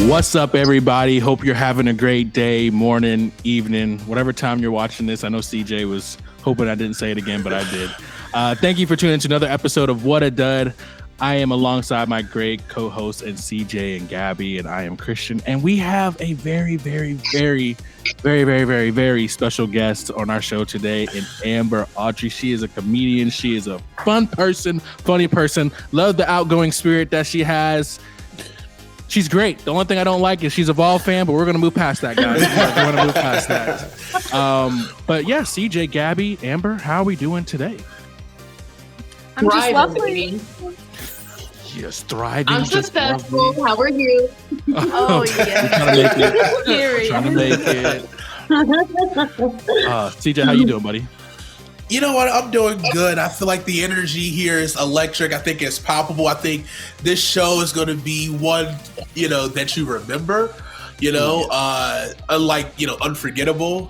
What's up, everybody? Hope you're having a great day, morning, evening, whatever time you're watching this. I know CJ was hoping I didn't say it again, but I did. Thank you for tuning in to another episode of Whattadud. I am alongside my great co-hosts and CJ and Gabby, and I am Christian. And we have a very special guest on our show today in Amber Autry. She is a comedian. She is a fun person, funny person. Love the outgoing spirit that she has. She's great. The only thing I don't like is she's a Vol fan, but we're going to move past that, guys. We're going to move past that. But yeah, CJ, Gabby, Amber, how are we doing today? I'm just lovely. Yes, thriving. I'm successful. How are you? Oh, yeah. Trying to make it. CJ, how you doing, buddy? You know what? I'm doing good. I feel like the energy here is electric. I think it's palpable. I think this show is going to be one, that you remember, unlike, unforgettable.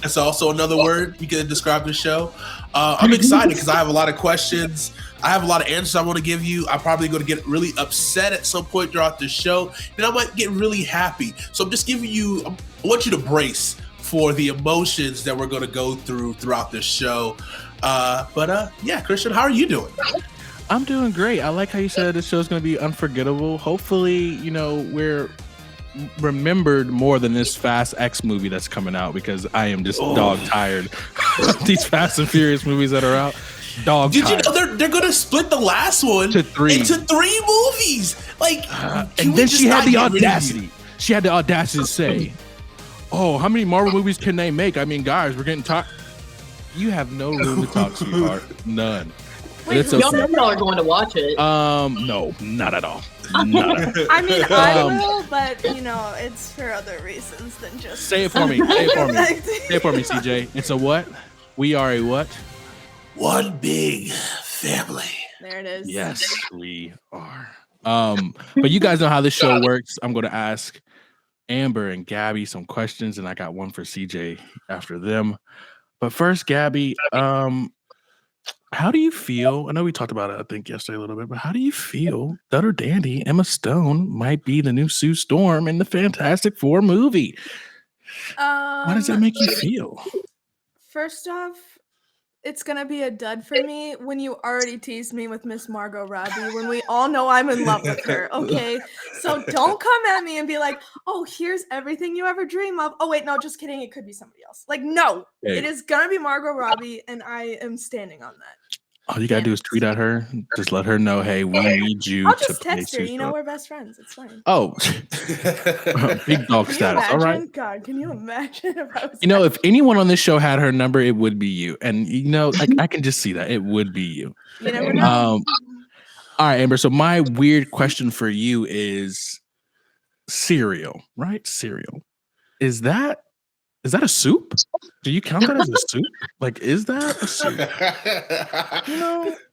That's also another word you can describe the show. I'm excited because I have a lot of questions. I have a lot of answers I want to give you. I'm probably going to get really upset at some point throughout the show, and I might get really happy. So I'm just giving you, I want you to brace for the emotions that we're going to go throughout this show. Yeah, Christian, how are you doing? I'm doing great. I like how you said this show is going to be unforgettable. Hopefully, we're remembered more than this Fast X movie that's coming out, because I am just dog tired of these Fast and Furious movies that are out. Did you know they're going to split the last one into three movies? And then she had the audacity. She had the audacity to say, "Oh, how many Marvel movies can they make? I mean, guys, we're getting tired." You have no room to talk, sweetheart. None. Wait, y'all know y'all are going to watch it. No, not at all. I mean, I will, but it's for other reasons than just. Say it for me. Say it for me, CJ. It's a what? We are a what? One big family. There it is. Yes, we are. But you guys know how this show works. I'm going to ask Amber and Gabby some questions, and I got one for CJ after them. But first, Gabby, how do you feel? I know we talked about it, I think, yesterday a little bit, but how do you feel that our dandy Emma Stone might be the new Sue Storm in the Fantastic Four movie? How does that make you feel? First off, it's going to be a dud for me when you already teased me with Miss Margot Robbie, when we all know I'm in love with her, okay? So don't come at me and be like, "Oh, here's everything you ever dream of." Oh, wait, no, just kidding. It could be somebody else. No, It is going to be Margot Robbie, and I am standing on that. All you got to do is tweet at her. Just let her know, "Hey, we need you." I'll just text her. We're best friends. It's fine. Oh, big dog status. All right. God, can you imagine if I was if anyone on this show had her number, it would be you. And, I can just see that. It would be you. You never know. All right, Amber. So my weird question for you is cereal, right? Cereal. Is that a soup? Do you count that as a soup? Is that a soup?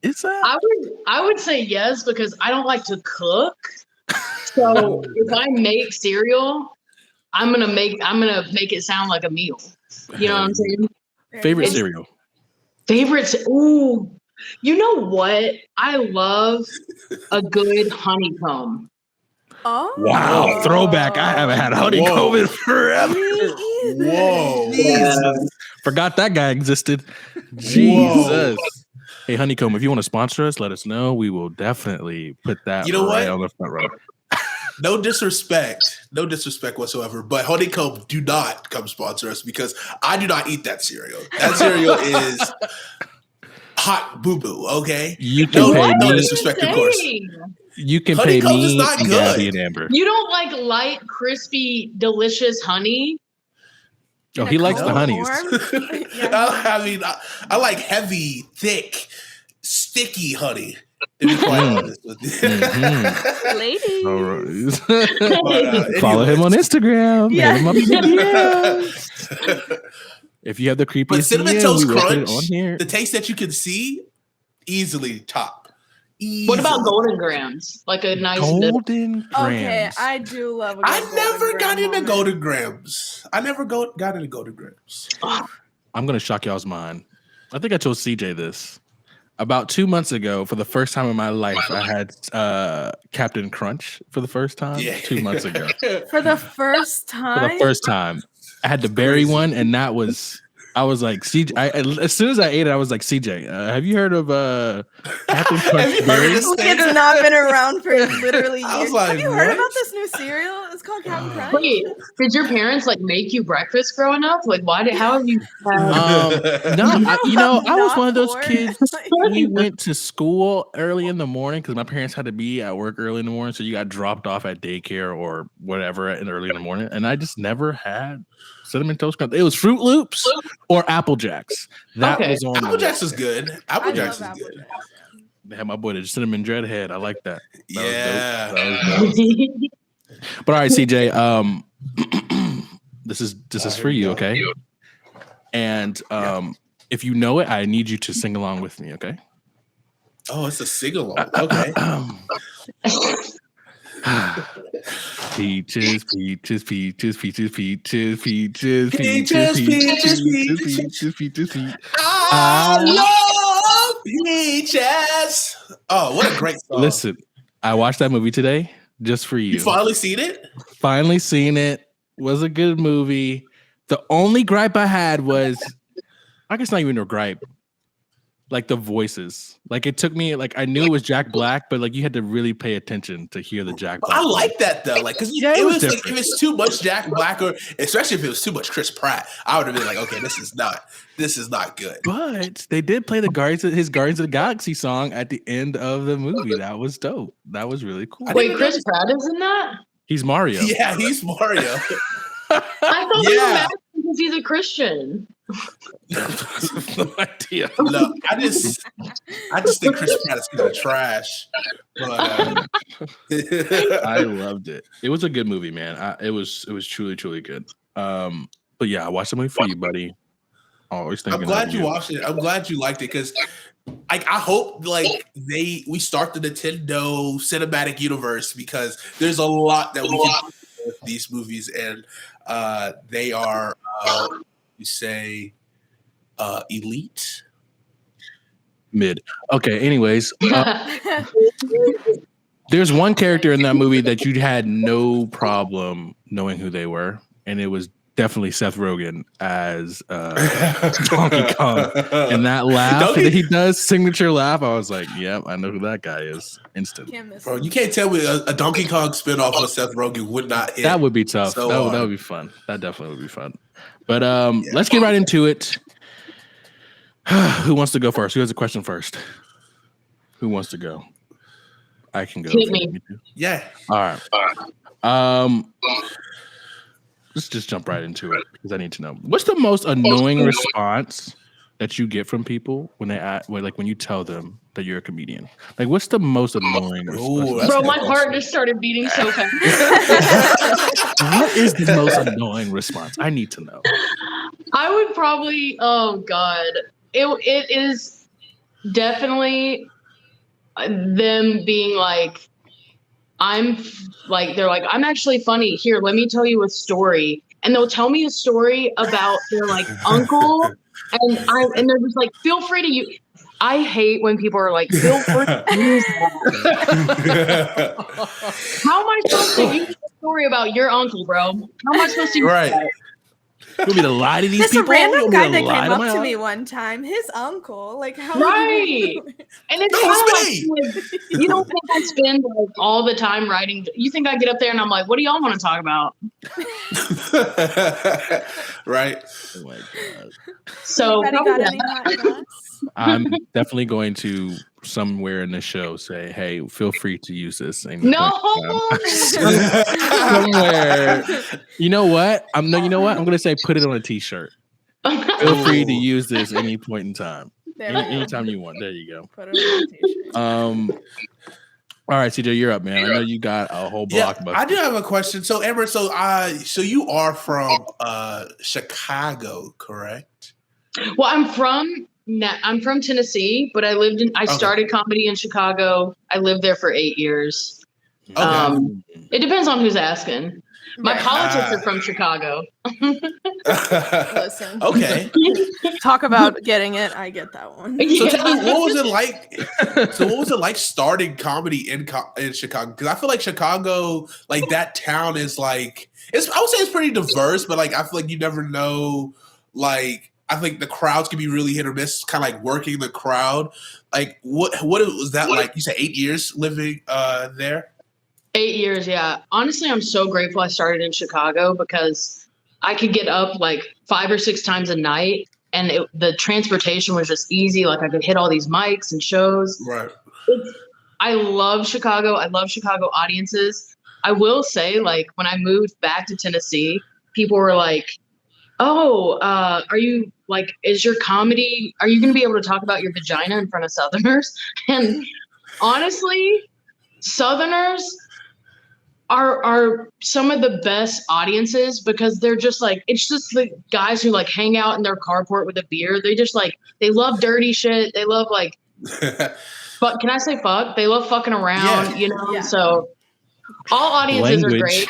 Is that? I would say yes, because I don't like to cook. So if I make cereal, I'm gonna make it sound like a meal. You know what I'm saying? Favorite cereal? Favorites? Ooh, you know what? I love a good honeycomb. Oh wow! Throwback. I haven't had honeycomb in forever. Whoa! Jesus. Forgot that guy existed. Jesus. Whoa. Hey, honeycomb, if you want to sponsor us, let us know. We will definitely put that right on the front row. No disrespect whatsoever, but honeycomb, do not come sponsor us, because I do not eat that cereal. That cereal is hot boo boo. Okay, you can pay no me. Disrespect, of course. You can pay me and Gabby and Amber. You don't like light, crispy, delicious honey? Oh, he likes the honeys. I mean, I like heavy, thick, sticky honey. To be quite honest with you. Ladies. All right. Follow him on Instagram. Yeah. If you have the creepiest, but Cinnamon Toast Crunch, on here. The taste that you can see, easily top. What about Golden Grams? Like a nice Golden Grams. Okay, I do love. I never got into Golden Grams. I never got into Golden Grams. I'm gonna shock y'all's mind. I think I told CJ this. About 2 months ago, for the first time in my life, I had Captain Crunch for the first time. Yeah. 2 months ago. For the first For time? the first time. I had the berry one, and that was... I was like, CJ. As soon as I ate it, I was like, CJ, have you heard of Captain Crunch Berry? It's not been around for literally years. I was like, have you heard what? about this new cereal? It's called Captain Crunch. Wait, did your parents like make you breakfast growing up? Like, how have you? No, I was one of those Not kids. bored. We went to school early in the morning because my parents had to be at work early in the morning, so you got dropped off at daycare or whatever early in the morning, and I just never had Cinnamon Toast Crunch. It was Fruit Loops or Apple Jacks. That was on. Apple Jacks is good. Apple Jacks is good. Jacks. They had my boy, the Cinnamon Dreadhead. I like that. Yeah. That was dope. But all right, CJ. This is for you, okay? And if you know it, I need you to sing along with me, okay? Oh, it's a sing-along. Okay. Peaches, peaches, peaches, peaches, peaches, peaches, Peaches, peaches, peaches. I love peaches. Oh, what a great song. Listen, I watched that movie today just for you. You finally seen it? Finally seen it. Was a good movie. The only gripe I had was, I guess not even a gripe, like the voices. Like it took me, like I knew it was Jack Black, but like you had to really pay attention to hear the Jack Black. I like that though, like because it was like if it's too much Jack Black, or especially if it was too much Chris Pratt, I would have been like, okay, this is not good. But they did play his Guardians of the Galaxy song at the end of the movie. That was dope. That was really cool. Wait, Chris Pratt is in that? He's Mario. Yeah, he's Mario. I thought you were mad because he's a Christian. No idea. No, I just think Chris Pratt is kind of trash. But I loved it. It was a good movie, man. It was truly, truly good. But yeah, I watched the movie for you, buddy. Always thinking. I'm glad you watched it. I'm glad you liked it because I hope like we start the Nintendo cinematic universe because there's a lot that we can do with these movies, and they are you say elite, mid. Okay. Anyways, there's one character in that movie that you had no problem knowing who they were, and it was definitely Seth Rogen as Donkey Kong. And that laugh that he does, signature laugh, I was like, yep, I know who that guy is. Instant. Bro, you can't tell me a Donkey Kong spinoff with Seth Rogen would not hit. That would be tough. So that would be fun. That definitely would be fun. But let's get right into it. Who wants to go first? Who has a question first? Who wants to go? I can go. Hit me. Yeah. All right. Let's just jump right into it because I need to know. What's the most annoying response that you get from people when when you tell them that you're a comedian? Like, what's the most annoying response? Bro, my heart just started beating so fast. What is the most annoying response? I need to know. I would probably, oh God. It is definitely them being like, they're like, I'm actually funny. Here, let me tell you a story. And they'll tell me a story about their like uncle. And they're just like, feel free to use. I hate when people are like, feel free to use that. How am I supposed to use a story about your uncle, bro? How am I supposed to use that? You want me to lie to these This people? random guy that came up to me one time, his uncle, like how? Right, and it's kind of like you don't think I spend like all the time writing. You think I get up there and I'm like, what do y'all want to talk about? Right. Oh my God. So I'm definitely going to somewhere in the show say, hey, feel free to use this. No. Somewhere. You know what? I'm going to say put it on a t-shirt. Feel free to use this any point in time. Anytime you want. There you go. Put it on a t-shirt. All right, CJ, you're up, man. I know you got a whole blockbuster. I do have a question. So, Amber, so you are from Chicago, correct? Well, I'm from Tennessee, but I started comedy in Chicago. I lived there for 8 years. Okay. It depends on who's asking. My Right. politics are from Chicago. Listen. Okay. Talk about getting it. I get that one. So tell me, what was it like? So what was it like starting comedy in Chicago? Because I feel like Chicago, like that town, is like I would say it's pretty diverse, but like I feel like you never know. Like I think the crowds can be really hit or miss. Kind of like working the crowd. Like what was that like? You said 8 years living there. 8 years, yeah. Honestly, I'm so grateful I started in Chicago because I could get up like 5 or 6 times a night, and the transportation was just easy. Like I could hit all these mics and shows. Right. I love Chicago. I love Chicago audiences. I will say, like when I moved back to Tennessee, people were like, "Oh, are you like? Is your comedy? Are you going to be able to talk about your vagina in front of Southerners?" And honestly, Southerners are some of the best audiences because they're just like, it's just the guys who like hang out in their carport with a beer. They just like, they love dirty shit. They love like, but can I say fuck? They love fucking around, you know? Yeah. So all audiences Language. are great.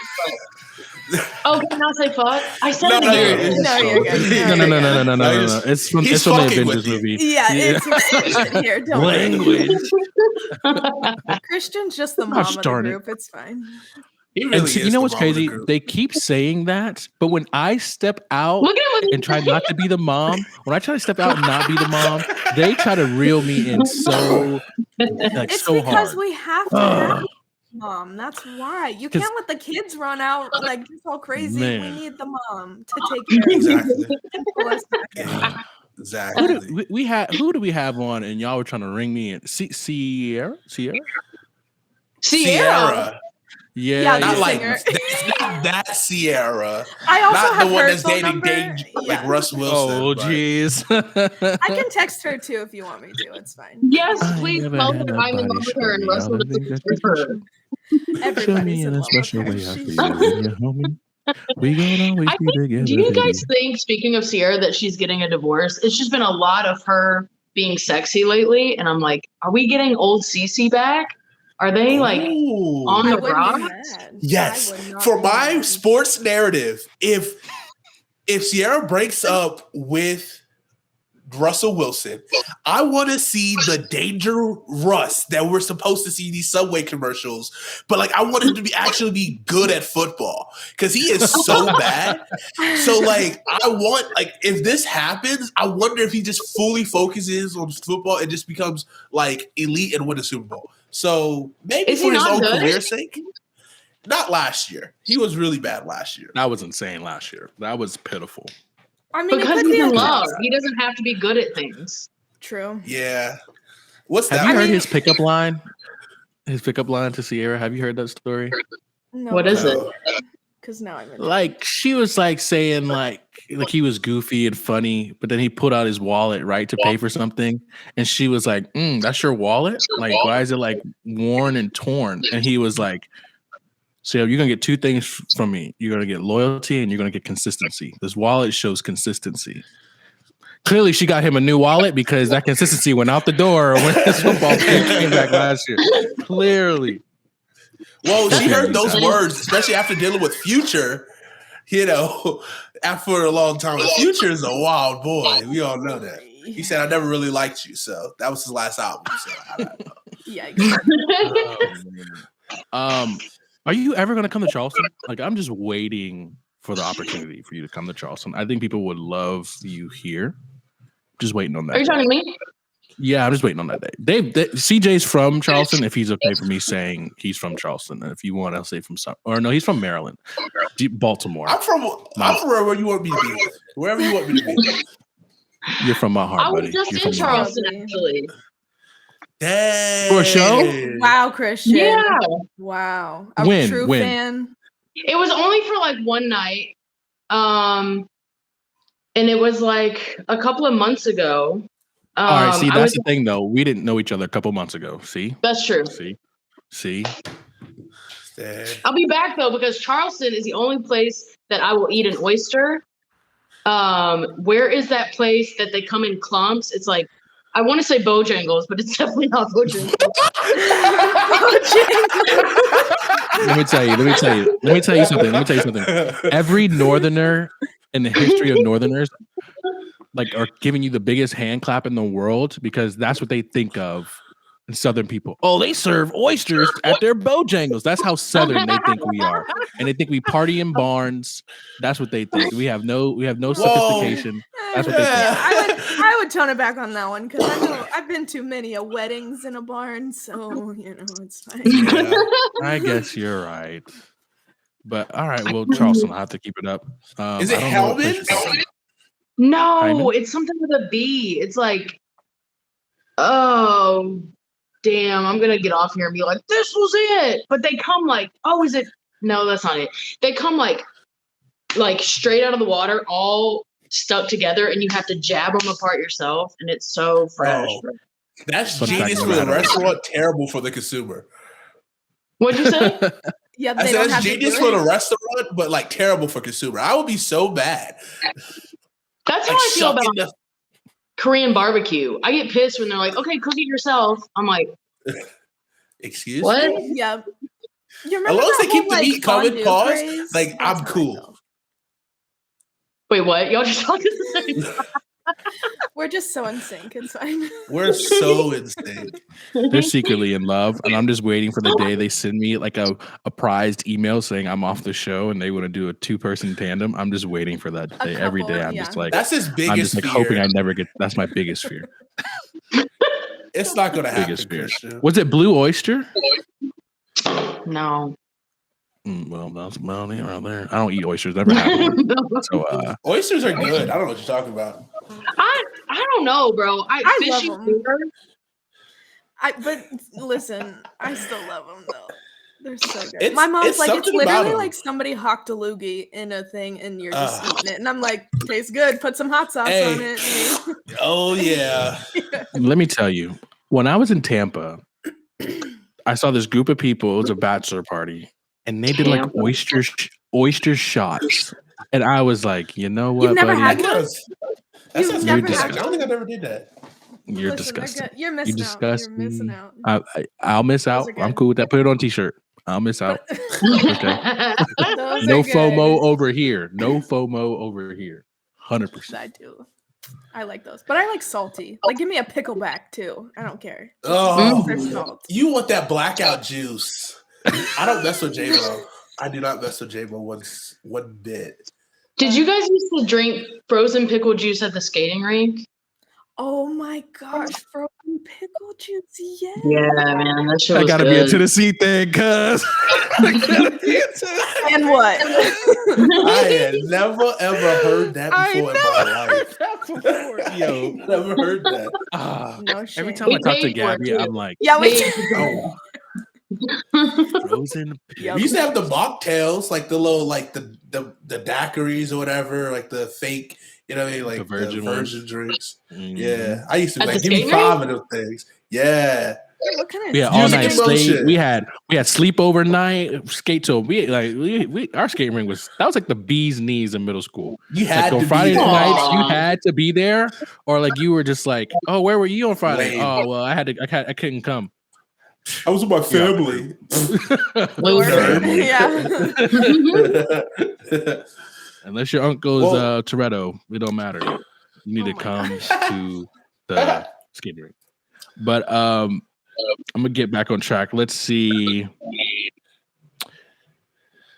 But, can I say fuck? I said No, it no, again. No, you're good. No. It's from He's the fucking Avengers with you. movie. Yeah, it's Christian here. Don't worry. Language. Christian's just the Gosh mom of the darn it. group. It's fine. He really And see, is you know the what's mom of the crazy? group. They keep saying that, but when I step out Look at him and try not to be the mom, when I try to step out and not be the mom, they try to reel me in so like It's so because hard. we have to have mom. That's why. You 'Cause- can't let the kids run out like just all crazy. Man. We need the mom to take care of Exactly. us. Exactly. Who do we have on? And y'all were trying to ring me in. Sierra? Sierra. Yeah, Yeah, Not the like singer. not that Sierra. I also Not have the one her that's phone dating number. Dave, like Yeah. Russ Wilson. Oh, but- jeez. I can text her too if you want me to. It's fine. Yes, I please never tell had her I'm in nobody love with show her and me Russell all the is things that with you her. can show. Show Everybody's me in in a love with special her. way. I She's- feel when you're homie. We gonna always I be think, together. do you guys baby. think, speaking of Sierra, that she's getting a divorce? It's just been a lot of her being sexy lately. And I'm like, are we getting old Cece back? Are they like Ooh. on I the wouldn't be rocks? mad. Yes. I would not For be my mad. sports narrative, if Sierra breaks up with Russell Wilson, I want to see the danger Russ that we're supposed to see in these Subway commercials. But like, I want him to actually be good at football because he is so bad. So like, I want like if this happens, I wonder if he just fully focuses on football and just becomes like elite and win a Super Bowl. So maybe Is he for his not own good? career's sake. Not last year. He was really bad last year. That was insane last year. That was pitiful. I mean, Because it could he's be in a love. toss-up. He doesn't have to be good at things. True. Yeah. What's Have that? you heard mean- his pickup line? His pickup line to Sierra. Have you heard that story? No, What is it? Because now I'm in. Like she was like saying like he was goofy and funny, but then he pulled out his wallet right to pay for something, and she was like, "That's your wallet? Like why is it like worn and torn?" And he was like, "So you're gonna get two things from me. You're gonna get loyalty and you're gonna get consistency. This wallet shows consistency." Clearly, she got him a new wallet because that consistency went out the door when his football team came back last year. Clearly. Well, she heard those That's- words, especially after dealing with Future, you know, after a long time. Future is a wild boy. We all know that. He said, I never really liked you. So that was his last album. So I don't know. Yeah. Are you ever going to come to Charleston? Like, I'm just waiting for the opportunity for you to come to Charleston. I think people would love you here. Just waiting on that. Are you day. talking to me? Yeah, I'm just waiting on that day. CJ's from Charleston. If he's okay for me saying he's from Charleston, and if you want, I'll say from no, he's from Maryland, Baltimore. I'm from wherever you want me to be. Wherever you want me to be. You're from my heart, I buddy. was just You're in from my heart. Charleston, actually. Dang. For a show? Wow, Christian. Yeah. Wow. A When? true When? fan. It was only for like one night. And it was like a couple of months ago. All right, see, I that's was- the thing, though. We didn't know each other a couple months ago. See? That's true. See? Dang. I'll be back though because Charleston is the only place that I will eat an oyster. Where is that place that they come in clumps? It's like I want to say Bojangles, but it's definitely not Bojangles. Let me tell you something. Every Northerner in the history of Northerners, like, are giving you the biggest hand clap in the world because that's what they think of in Southern people. Oh, they serve oysters at their Bojangles. That's how Southern they think we are, and they think we party in barns. That's what they think. We have no sophistication. That's what they think. I would tone it back on that one because I know I've been to many weddings in a barn, so it's fine. Yeah. I guess you're right. But all right, well, Charleston, I'll have to keep it up. Is it Hellman's? No, Hyman? it's something with a B. It's like, oh, damn, I'm gonna get off here and be like, this was it. But they come like, oh, is it? No, that's not it. They come like straight out of the water, all stuck together, and you have to jab them apart yourself, and it's so fresh. Oh, that's Fun genius fact for the about it. restaurant, terrible for the consumer. What'd you say? Yeah, I they said don't that's have to genius do for it. the restaurant, but like terrible for consumer. I would be so bad. That's how Like I feel about shucking the Korean barbecue. I get pissed when they're like, okay, cook it yourself. I'm like, excuse what? me. Yeah. You As remember long as that they keep whole, the meat coming, fondue pause. craze? Like, That's I'm how I cool. feel. Wait, what? Y'all just talking the same time. We're just so in sync. It's fine. We're so insane. They're secretly in love, and I'm just waiting for the day they send me like a prized email saying I'm off the show and they want to do a 2-person tandem. I'm just waiting for that day. Every day, couple, I'm yeah. just like, That's his I'm biggest just like fear. hoping I never get. That's my biggest fear. It's not going to happen, Biggest fear. Christian. Was it Blue Oyster? No. Well, they around there. I don't eat oysters. Never have one. So, Oysters are good. I don't know what you're talking about. I don't know, bro. I love fishy 'em. finger. But listen, I still love them though. They're so good. It's- My mom's it's like, it's something about literally 'em. like somebody hocked a loogie in a thing and you're just Ugh. eating it. And I'm like, tastes good. Put some hot sauce Hey. on it. Oh, yeah. let me tell you, when I was in Tampa, I saw this group of people. It was a bachelor party, and they did like Tampa. oyster shots. And I was like, you know what, You've never buddy? had That one? sounds, that You've sounds never good. had I don't think I've ever did that. You're Listen, disgusting. You're missing out. disgust You're missing me. out. I'll miss out. are I'm good. cool with that. Put it on t-shirt. I'll miss out. Those No are good. FOMO over here. No FOMO over here. 100%. I do. I like those. But I like salty. Like, give me a pickleback too. I don't care. Oh, For salt. you want that blackout juice. I don't mess with J-Lo. I do not mess with J-Lo one bit. Did you guys used to drink frozen pickle juice at the skating rink? Oh my gosh, frozen pickle juice, yeah. Yeah, man, that shit I was gotta good. be a Tennessee thing, cuz. And what? I had never ever heard that before in my life. Yo, Never heard that. No shame. every time I We talk to paid for it, Gabby, too. I'm like, Yeah, we Wait. Oh. frozen. Yep. We used to have the mocktails, like the little, like the daiquiris or whatever, like the fake, you know what I mean, like The virgin ones. drinks. Mhm. Yeah, I used to be At like, the give me skating 5 of those things. Yeah, What kind of We had all Music night and skate. motion. We had sleep overnight, skate till we our skating ring was like the bee's knees in middle school. you had Like on to Friday be there. nights, you Aw. had to be there, or like you were just like, oh, where were you on Friday? Lame. Oh, well, I couldn't come. I was with my family. Lord. Yeah. Unless your uncle's Whoa. Toretto, it don't matter. You need Oh to my come to the skating rink. But I'm gonna get back on track. Let's see.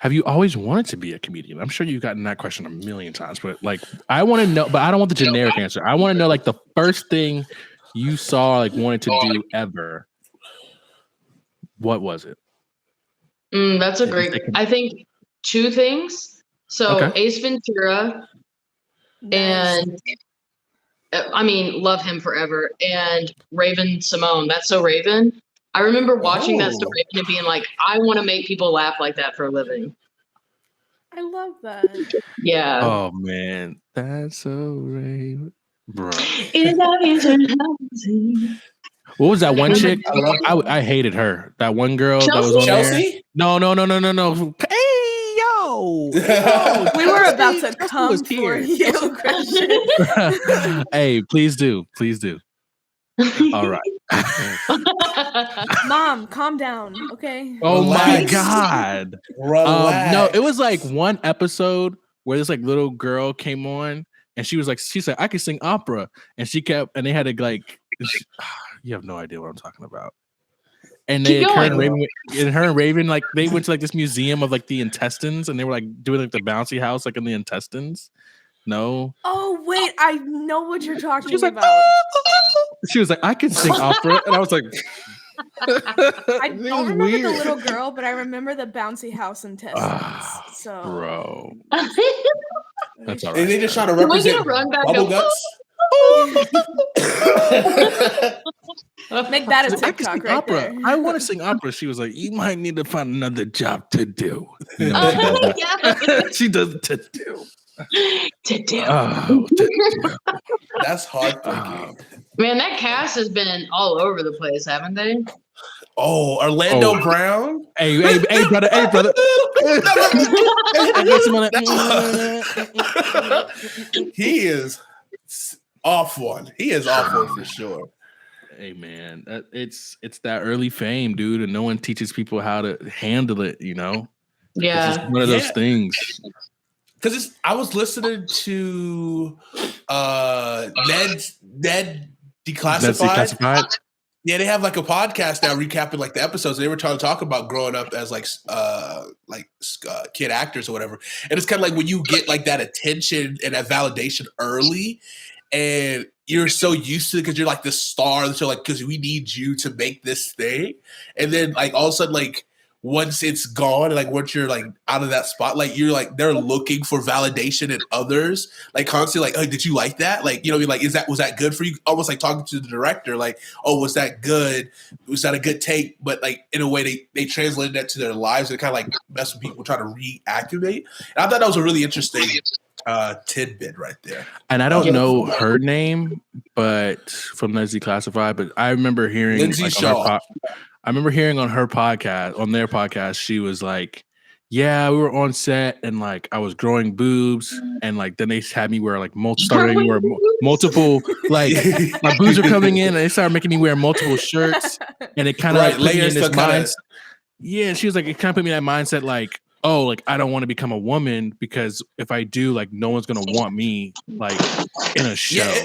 Have you always wanted to be a comedian? I'm sure you've gotten that question a million times, but like I want to know, but I don't want the generic answer. I want to know like the first thing you saw like wanted to do ever. What was it? That's a great. I think 2 things. So Okay. Ace Ventura, Nice. and I mean, love him forever. And Raven Simone. That's So Raven. I remember watching that Oh. story and being like, I want to make people laugh like that for a living. I love that. Yeah. Oh man, that's so right, bro. What was that one chick? I love I hated her. That one girl that was on Chelsea? there. No. Hey, yo. We were about to Chelsea come was for here. you, Christian. Hey, please do. All right. Mom, calm down, okay? Oh my Relax. God. Relax. No, it was like one episode where this like little girl came on and she said, I can sing opera. And they had to like, you have no idea what I'm talking about. And they Keep her and going. Raven, like they went to like this museum of like the intestines and they were like doing like the bouncy house like in the intestines. No. Oh wait, I know what you're talking was like, about. She was like, I can sing opera. And I was like, I it don't was remember the weird. little girl, but I remember the bouncy house intestines. So Bro. That's all And right. they just trying to Can we get a represent run back bubble of guts. make that a I can TikTok sing right opera. there. I want to sing opera. She was like, you might need to find another job to do. You know, Yeah. she does to do. To do. Oh, to do. That's heartbreaking. Man, that cast has been all over the place, haven't they? Oh, Orlando Brown. Hey, brother. Hey, brother. He is off one. He is off one for sure. Hey, man, it's that early fame, dude, and no one teaches people how to handle it. You know, it's Yeah. just one of those things. Because I was listening to Ned Declassified. Yeah, they have like a podcast now recapping like the episodes. They were trying to talk about growing up as kid actors or whatever. And it's kind of like when you get like that attention and that validation early, and you're so used to it because you're like the star. So like, because we need you to make this thing, and then like all of a sudden like once it's gone, like once you're like out of that spotlight, you're like they're looking for validation in others, like constantly, like, oh, did you like that? Like, you know, like, was that good for you? Almost like talking to the director, like, oh, was that good? Was that a good take? But like in a way, they translated that to their lives and kind of like mess with people trying to reactivate. And I thought that was a really interesting tidbit right there. And I don't know her name, but from Lindsay Classified, but I remember hearing Lindsay like, Shaw. I remember hearing on their podcast, she was like, yeah, we were on set and like I was growing boobs and like then they had me wear like multiple, like my boobs are coming in and they started making me wear multiple shirts and it kind of like put me in this mindset. Yeah, she was like, it kind of put me in that mindset like, oh, like I don't want to become a woman because if I do, like no one's gonna want me like in a show. Yeah.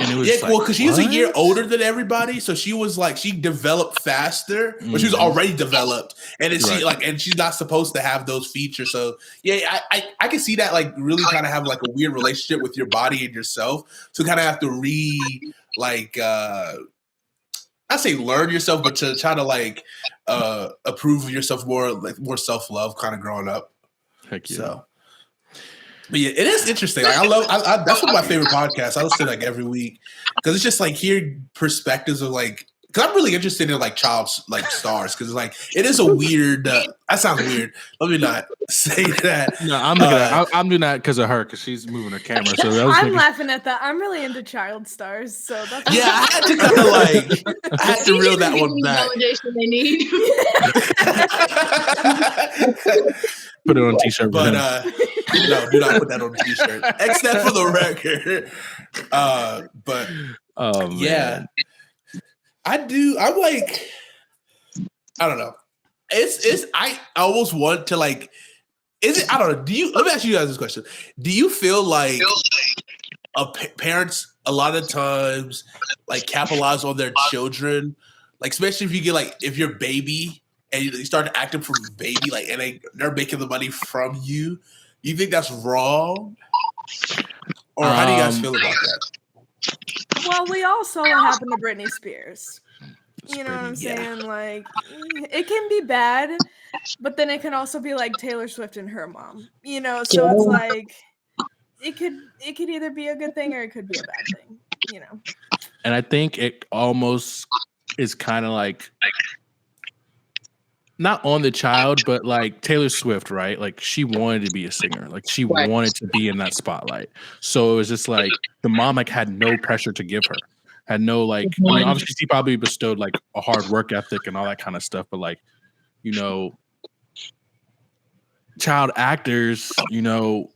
And it was well, because she was a year older than everybody, so she was like she developed faster, but she was already developed, and then she like, and she's not supposed to have those features. So yeah, I can see that like really kind of have like a weird relationship with your body and yourself. So kind of have to I say learn yourself, but to try to like approve of yourself more, like more self-love, kind of growing up. Heck yeah. So. But yeah, it is interesting. Like, that's one of my favorite podcasts. I listen to like every week because it's just like hearing perspectives of like. Because I'm really interested in like child like stars because like it is a weird. That sounds weird. Let me not say that. No, I'm doing that because of her because she's moving her camera. So I'm laughing at that. I'm really into child stars, so that's I had to kind of like I had to reel that one back. Validation they need. Put it on a t-shirt. But no, do not put that on a t-shirt. Except for the record. But yeah. I'm like, I don't know. I almost want to like, I don't know. Let me ask you guys this question. Do you feel like parents a lot of times like capitalize on their children? Like, especially if you get like, if you're baby and you start acting from baby, like, and they're making the money from you. You think that's wrong? Or how do you guys feel about that? Well, we all saw what happened to Britney Spears. You know what I'm saying? Like, it can be bad, but then it can also be like Taylor Swift and her mom. You know, so it's like it could either be a good thing or it could be a bad thing. You know. And I think it almost is kind of like not on the child, but like Taylor Swift, right? Like she wanted to be a singer. Like she wanted to be in that spotlight. So it was just like the mom like had no pressure to give her. Had no like, I mean, obviously she probably bestowed like a hard work ethic and all that kind of stuff. But like, you know, child actors, you know,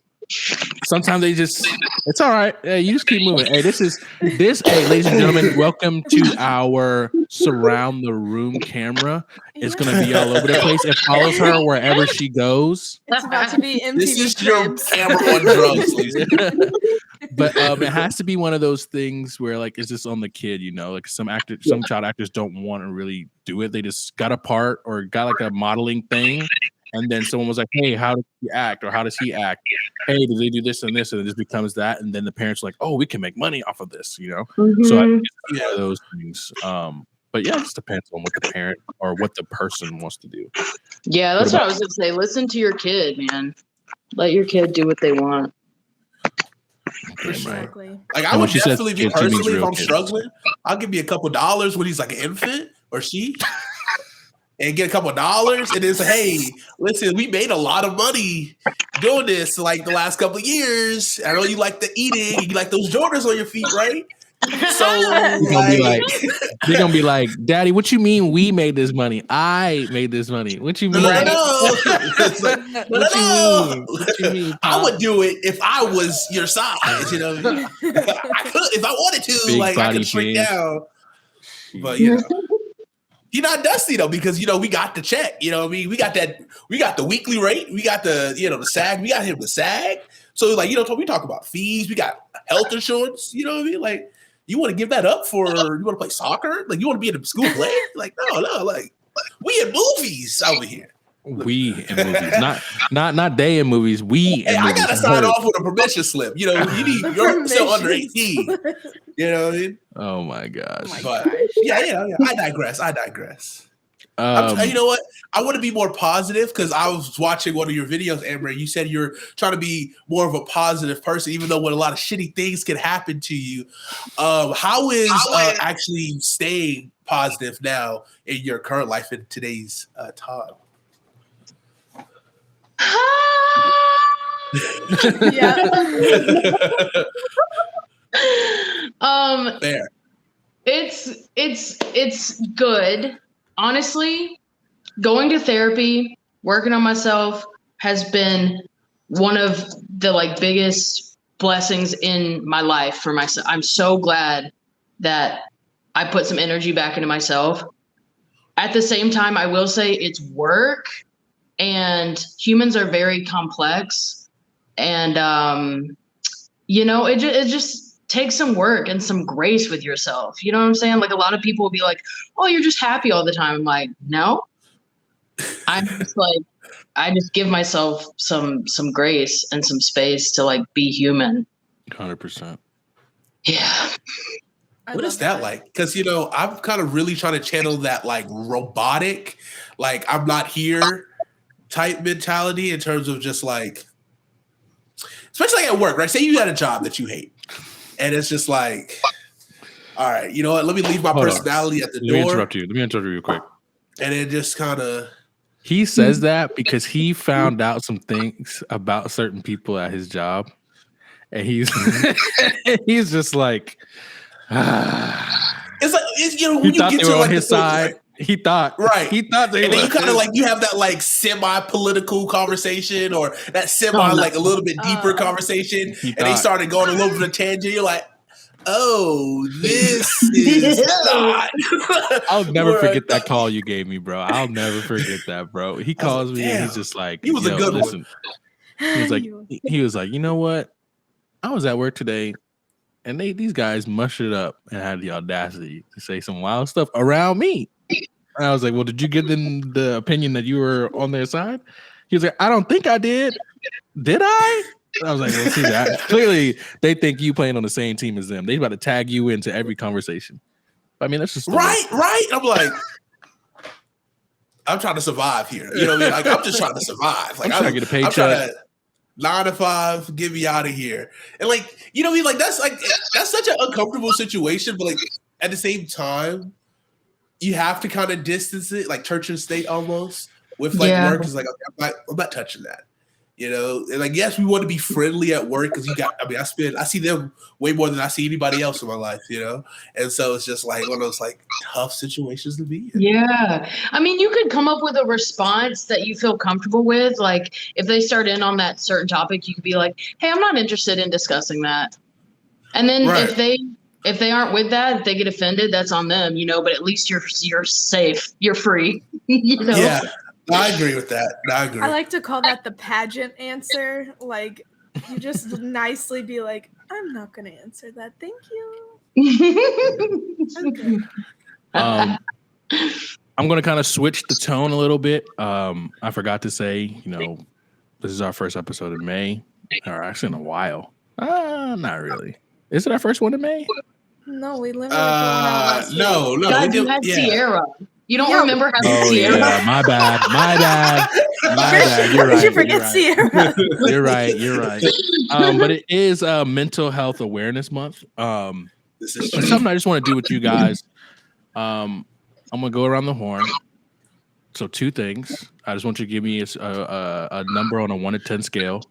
sometimes they just, it's all right. Hey, you just keep moving. Hey, ladies and gentlemen, welcome to our surround the room camera is gonna be all over the place. It follows her wherever she goes. It's about to be MTV This is your Cribs. camera on drugs, Lisa. But it has to be one of those things where like it's just on the kid, you know, like some child actors don't want to really do it. They just got a part or got like a modeling thing, and then someone was like, "Hey, how does he act?" or "How does he act?" "Hey, do they do this and this?" And it just becomes that, and then the parents are like, "Oh, we can make money off of this," you know. So I think it's one of those things. But yeah, it just depends on what the parent or what the person wants to do. Yeah, that's what I was gonna say. Listen to your kid, man. Let your kid do what they want. For sure. Exactly. Like I And would when she says definitely be kids, she means personally if real I'm kids. struggling, I'll give me a couple dollars when he's like an infant or she, and get a couple dollars, and then say, "Hey, listen, we made a lot of money doing this like the last couple of years. I know you like the eating, you like those Jordans on your feet, right?" So They're gonna be like, "Daddy, what you mean we made this money? I made this money. What you mean? No. It's like, what you mean? What you mean? I Pop?" would do it if I was your size, you know. I could if I wanted to, Big like I body could shrink change. down. But you know, you're not dusty though, because you know we got the check. You know what I mean? We got the weekly rate, we got the the SAG, we got him the SAG. So like we talk about fees, we got health insurance, you know what I mean? Like you want to give that up for you want to play soccer? Like you want to be in a school play? Like no, like we in movies over here. We in movies, not they in movies. We in Hey, I movies. gotta sign off with a permission slip. You know, you're still under 18. You know what I mean? Oh my gosh. Oh my But gosh. yeah. I digress. You know what? I want to be more positive because I was watching one of your videos, Amber. You said you're trying to be more of a positive person, even though when a lot of shitty things can happen to you. How is actually staying positive now in your current life in today's time? Yeah. Fair. It's good. Honestly, going to therapy, working on myself has been one of the like biggest blessings in my life for myself. I'm so glad that I put some energy back into myself. At the same time, I will say it's work, and humans are very complex, and it just takes some work and some grace with yourself. You know what I'm saying? Like a lot of people will be like, "Oh, you're just happy all the time." I'm like, no. I'm just like, I just give myself some grace and some space to like be human. 100%. Yeah. What is that like? Because I'm kind of really trying to channel that like robotic, like I'm not here type mentality in terms of just like, especially like at work, right? Say you had a job that you hate, and it's just like, all right, you know what? Let me leave my personality at the door. Let me interrupt you real quick. And it just kind of. He says that because he found out some things about certain people at his job, and he's he's just like, It's like when he you thought get they to were like on his side. Right? He thought they and then you were. kind of like you have that like semi-political conversation or that semi like a little bit deeper conversation, and they started going a little bit of tangent. You're like, oh, this is not. I'll never forget that call you gave me, bro. I'll never forget that, bro. He calls me and he's just like, he was a good one. He was like, you know what? I was at work today, and these guys mushed it up and had the audacity to say some wild stuff around me. And I was like, well, did you give them the opinion that you were on their side? He was like, I don't think I did. Did I? I was like, well, see that. Clearly, they think you playing on the same team as them. They about to tag you into every conversation. I mean, that's just right. I'm like, I'm trying to survive here. You know what I mean? Like, I'm just trying to survive. Like, I'm trying to get a paycheck. I'm trying to 9 to 5, get me out of here. And like, you know what I mean? Like, that's such an uncomfortable situation. But like, at the same time, you have to kind of distance it, like church and state almost. With like work is like, okay, I'm not touching that. And like, yes, we want to be friendly at work because I see them way more than I see anybody else in my life, And so it's just like one of those like tough situations to be in. Yeah. I mean, you could come up with a response that you feel comfortable with. Like if they start in on that certain topic, you could be like, hey, I'm not interested in discussing that. And then if they If they aren't with that, if they get offended, that's on them, but at least you're safe. You're free. Yeah, I agree with that. I agree. I like to call that the pageant answer. Like, you just nicely be like, I'm not going to answer that. Thank you. Okay. I'm going to kind of switch the tone a little bit. I forgot to say, this is our first episode in May, or actually in a while. Not really. Is it our first one in May? No, we literally went out last week. No. God, you had Sierra. You don't remember having Sierra? Yeah, my bad. You're right. You forget Sierra. You're right. But it is Mental Health Awareness Month. This is something I just want to do with you guys. I'm gonna go around the horn. So 2 things. I just want you to give me a number on a 1 to 10 scale.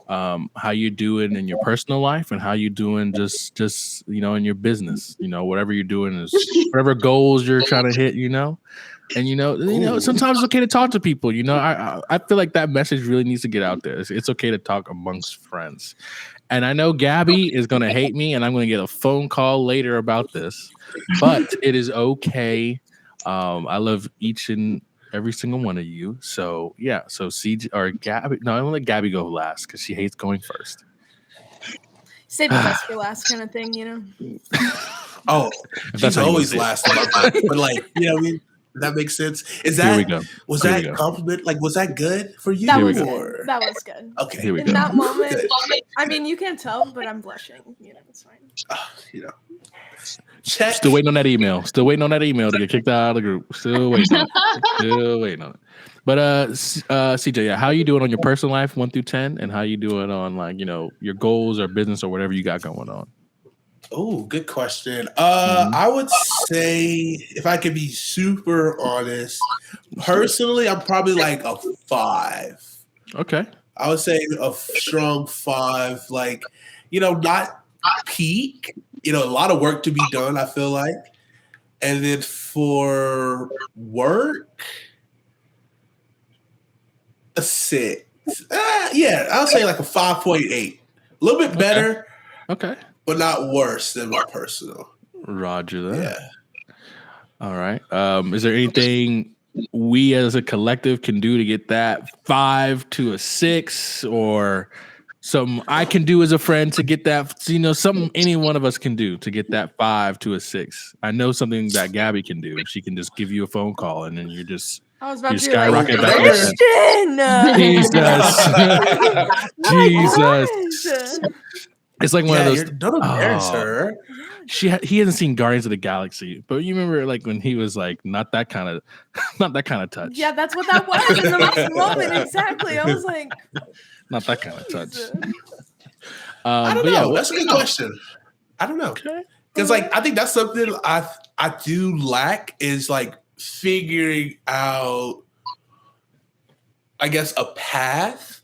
How you doing in your personal life and how you doing just in your business. Whatever you're doing is whatever goals you're trying to hit. And sometimes it's okay to talk to people. I feel like that message really needs to get out there. It's okay to talk amongst friends. And I know Gabby is going to hate me, and I'm going to get a phone call later about this. But it is okay. I love each and every single one of you. So yeah. So CJ or Gabby. No, I'm gonna let Gabby go last because she hates going first. Save the best for last kind of thing, Oh, she's always last. But that makes sense. Is that? Here we go. Was that a compliment? Like, was that good for you? That was good. That was good. Okay. Here we In go. that moment, I mean, you can't tell, but I'm blushing. It's fine. Check. Still waiting on that email. To get kicked out of the group. Still waiting on it. But CJ, how you doing on your personal life 1 through 10, and how you doing on your goals or business or whatever you got going on? Oh, good question. I would say, if I could be super honest, personally, I'm probably like a 5. Okay. I would say a strong 5. Like, not peak. A lot of work to be done, I feel like. And then for work, a 6. I'll say like a 5.8. A little bit better. Okay. But not worse than my personal. Roger that. Yeah. All right. Is there anything we as a collective can do to get that 5 to a 6, or something I can do as a friend to get that, something any one of us can do to get that 5 to a 6? I know something that Gabby can do. She can just give you a phone call and then you're just I was about to skyrocket back. Jesus. It's like one of those. Don't embarrass her. He hasn't seen Guardians of the Galaxy, but you remember when he was like, not that kind of touch. Yeah, that's what that was in the moment. Exactly. I was like, not that kind of touch. I don't know. That's a good question. I don't know. Because I think that's something I do lack is figuring out, I guess, a path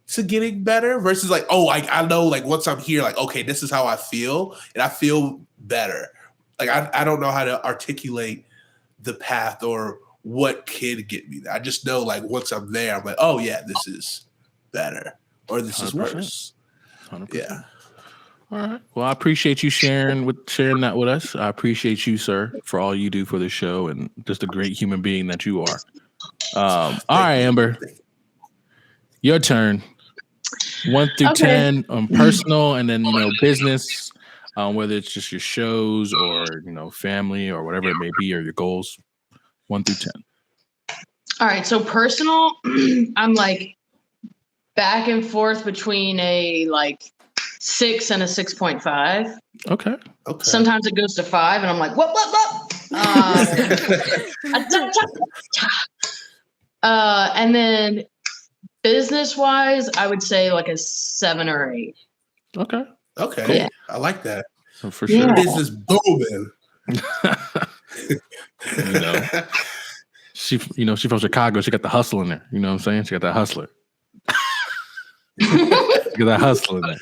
to getting better versus I know once I'm here, okay, this is how I feel and I feel better. I don't know how to articulate the path or what can get me there. I just know once I'm there, I'm like, oh yeah, this is better or this 100%. Is worse. 100%. Yeah. All right. Well, I appreciate you sharing that with us. I appreciate you, sir, for all you do for the show and just a great human being that you are. All right, Amber, your turn. 1 through 10 on personal, and then business, whether it's just your shows or family or whatever it may be, or your goals. 1 through 10. All right, so personal, I'm back and forth between a 6 and a 6.5. Okay. Sometimes it goes to 5, and I'm like, what? And then business-wise, I would say a 7 or 8. Okay. Cool. Yeah. I like that. So for sure. Business booming. She from Chicago. She got the hustle in there. You know what I'm saying? She got that hustler. Get that hustle in there.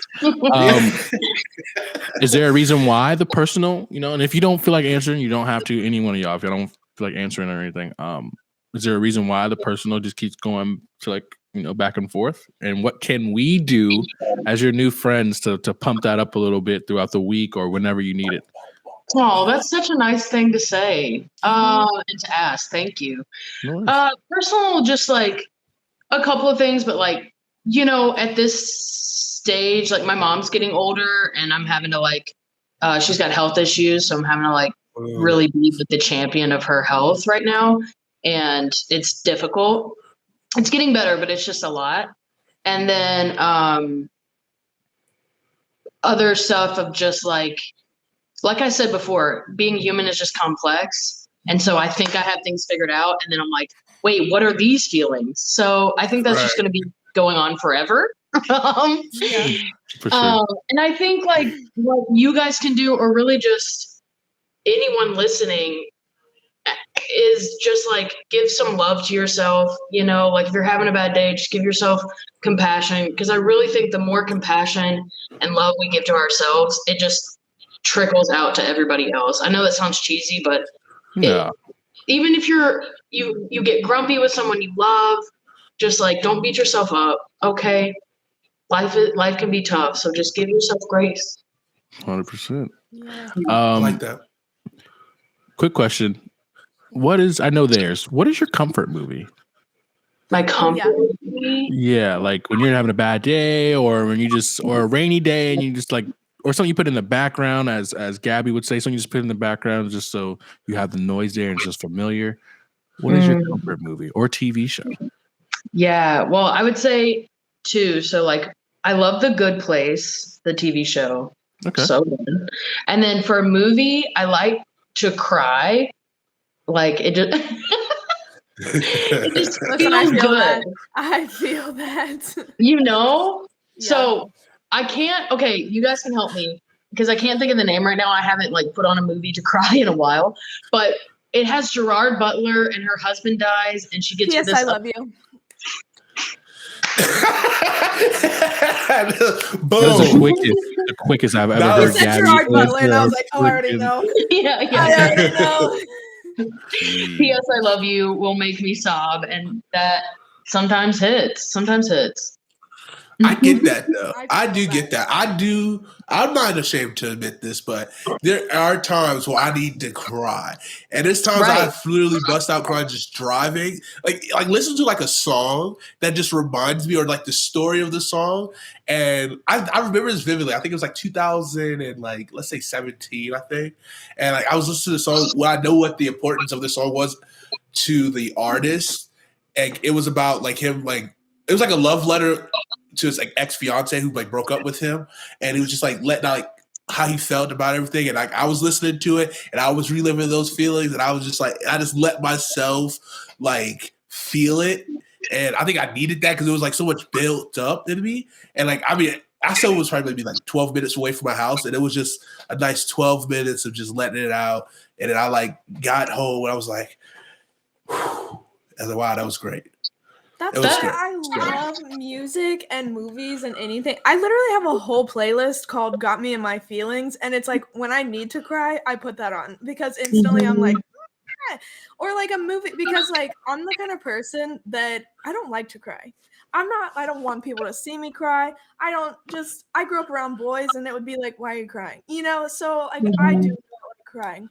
Is there a reason why the personal, and if you don't feel like answering, you don't have to, any one of y'all, if you don't feel like answering or anything, is there a reason why the personal just keeps going to back and forth? And what can we do as your new friends to pump that up a little bit throughout the week or whenever you need it? Oh, that's such a nice thing to say. And to ask. Thank you. No worries. Personal, just like a couple of things, but like, at this stage, like my mom's getting older and I'm having to like, she's got health issues. So I'm having to like really be the champion of her health right now. And it's difficult. It's getting better, but it's just a lot. And then other stuff of just like I said before, being human is just complex. And so I think I have things figured out. And then I'm like, wait, what are these feelings? So I think that's just going to be going on forever. Yeah. For sure. And I think like what you guys can do, or really just anyone listening, is just like give some love to yourself. Like if you're having a bad day, just give yourself compassion. Because I really think the more compassion and love we give to ourselves, it just trickles out to everybody else. I know that sounds cheesy, but Yeah. even if you get grumpy with someone you love, just like don't beat yourself up. Okay, life can be tough, so just give yourself grace. 100%. Yeah. I like that. Quick question. What is your comfort movie? My comfort. Yeah, like when you're having a bad day or or a rainy day and you just like, or something you put in the background, as Gabby would say, something you just put in the background just so you have the noise there and it's just familiar. What is your comfort movie or TV show? Yeah, well, I would say two. So like I love The Good Place, the TV show. Okay. So good. And then for a movie, I like to cry. Like it just it just Listen, I feels feel good. that. I feel that. Yeah. So Yeah. I can't. Okay, you guys can help me because I can't think of the name right now. I haven't like put on a movie to cry in a while, but it has Gerard Butler and her husband dies, and she gets with P.S. this. I love you. That was Boom. the quickest I've ever That heard was- You said Gabby. Gerard Butler, and I was answer like, oh, I already know. Yeah. I already know. P.S. I love you will make me sob, and that sometimes hits. I get that though. I I do feel get that. I'm not ashamed to admit this, but there are times where I need to cry, and there's times Right. I literally bust out crying just driving. Like listen to like a song that just reminds me, or like the story of the song. And I remember this vividly. I think it was like 2000 and like let's say 17, I think. And like I was listening to the song. Well, I know what the importance of the song was to the artist, and it was about like him like it was like a love letter to his like ex-fiance who like broke up with him, and he was just like letting out like how he felt about everything. And like I was listening to it and I was reliving those feelings, and I was just like I just let myself like feel it. And I think I needed that because it was like so much built up in me. And like I still was probably maybe like 12 minutes away from my house, and it was just a nice 12 minutes of just letting it out. And then I like got home and I was like, whew. I was like, wow, that was great. That's It was why good. I love music and movies and anything. I literally have a whole playlist called Got Me in My Feelings. And it's like when I need to cry, I put that on because instantly I'm like, eh. Or like a movie, because like I'm the kind of person that I don't like to cry. I don't want people to see me cry. I grew up around boys and it would be like, why are you crying? So like I do not like crying.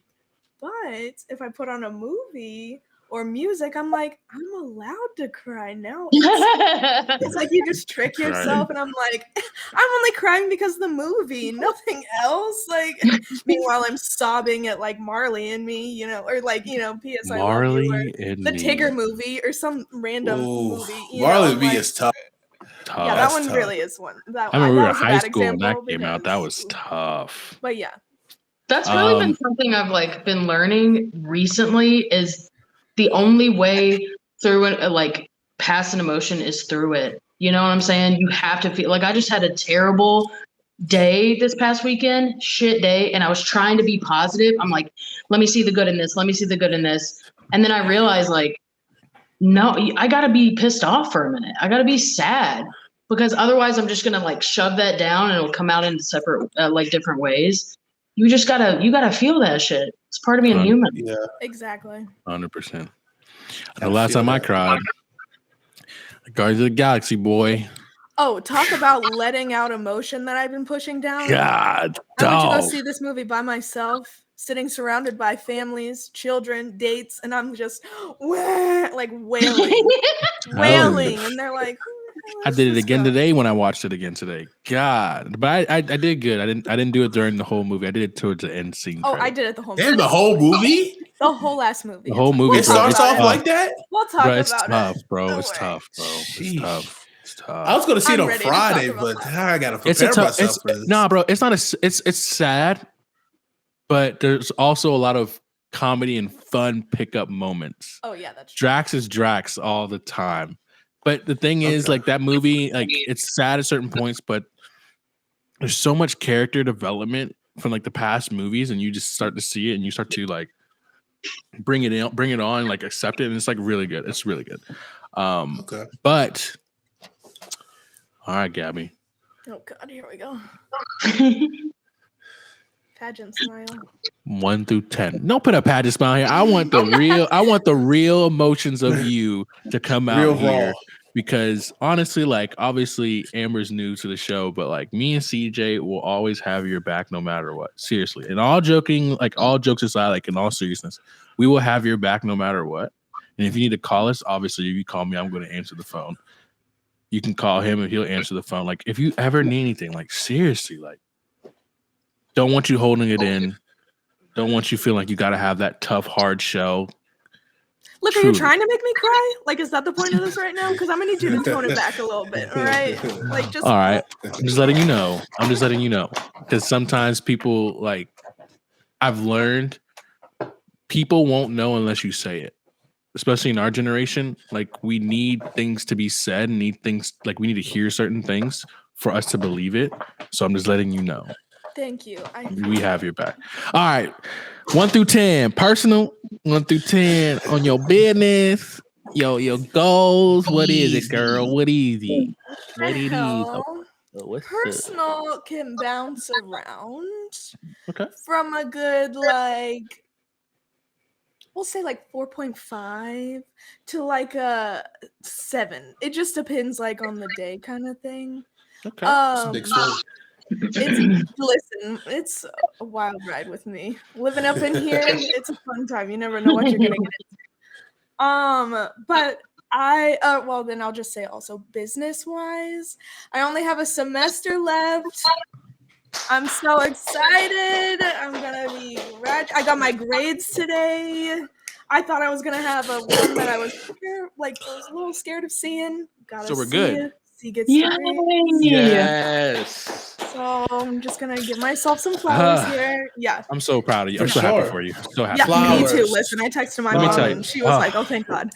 But if I put on a movie or music, I'm like, I'm allowed to cry now. It's like you just trick yourself, and I'm like, I'm only crying because of the movie, nothing else. Like, meanwhile, I'm sobbing at like Marley and Me, or like, P.S. I love you, or the Tigger movie, or some random movie. Marley and Me is tough. Yeah, that That's one tough. really is one. I remember we were in was a high bad school when that example came out. That was tough. But yeah, That's really been something I've like been learning recently, is the only way through it, like past an emotion, is through it. You know what I'm saying? You have to feel like I just had a terrible day this past weekend, shit day. And I was trying to be positive. I'm like, let me see the good in this. Let me see the good in this. And then I realized like, no, I gotta be pissed off for a minute. I gotta be sad, because otherwise I'm just going to like shove that down and it'll come out in separate, like different ways. You gotta feel that shit. It's part of being human. Yeah, exactly. 100%. The last time I cried, Guardians of the Galaxy, boy. Oh, talk about letting out emotion that I've been pushing down. God, I went to go dog. see this movie by myself, sitting surrounded by families, children, dates, and I'm just like wailing, and they're like, I did it again today when I watched it again today. God, but I did good. I didn't do it during the whole movie. I did it towards the end scene. Oh, I did it the whole movie. Damn, the whole movie? The whole last movie. The whole movie. It starts off like that? We'll talk Bro, it's about tough, it. bro. Don't It's worry. tough, bro. It's tough. It's tough. I was going to see it I'm on ready to talk Friday, about but that. I got to It's a prepare tough. myself for this. Nah, bro. It's not it's sad, but there's also a lot of comedy and fun pickup moments. Oh yeah, that's true. Drax is Drax all the time. But the thing is, Okay. like that movie, like it's sad at certain points, but there's so much character development from like the past movies, and you just start to see it, and you start to like bring it on, like accept it, and it's like really good. It's really good. Okay. But all right, Gabby. Oh god, here we go. Pageant smile. 1 through 10. Don't put a pageant smile here. I want the real emotions of you to come out Real here. raw. Because honestly, like obviously Amber's new to the show, but like me and CJ will always have your back no matter what. Seriously. And all jokes aside, like in all seriousness, we will have your back no matter what. And if you need to call us, obviously if you call me, I'm going to answer the phone. You can call him and he'll answer the phone. Like if you ever need anything, like seriously, like don't want you holding it in. Don't want you feeling like you got to have that tough, hard shell. Look, Truly. are you trying to make me cry? Like, is that the point of this right now? Because I'm gonna need you to tone it back a little bit, all right? Like, just all right. I'm just letting you know. Because sometimes people like I've learned people won't know unless you say it. Especially in our generation, like we need things to be said, and need things like we need to hear certain things for us to believe it. So I'm just letting you know. Thank you. We have your back. All right. 1 through 10. Personal. 1 through 10 on your business. Your goals. What is it, girl? What is it? What it is? What's Personal can bounce around. Okay. From a good like, we'll say like 4.5 to like a 7. It just depends like on the day kind of thing. Okay. That's a big swing. It's a wild ride with me. Living up in here, it's a fun time. You never know what you're gonna get into. But well then I'll just say also business wise, I only have a semester left. I'm so excited. I'm gonna be I got my grades today. I thought I was gonna have a one that I was a little scared of seeing. So we're good. See good stuff. Yes. So I'm just gonna give myself some flowers here. Yeah. I'm so proud of you. I'm so happy for you. So happy. Yeah, me too. Listen, I texted my mom and she was like, "Oh, thank God."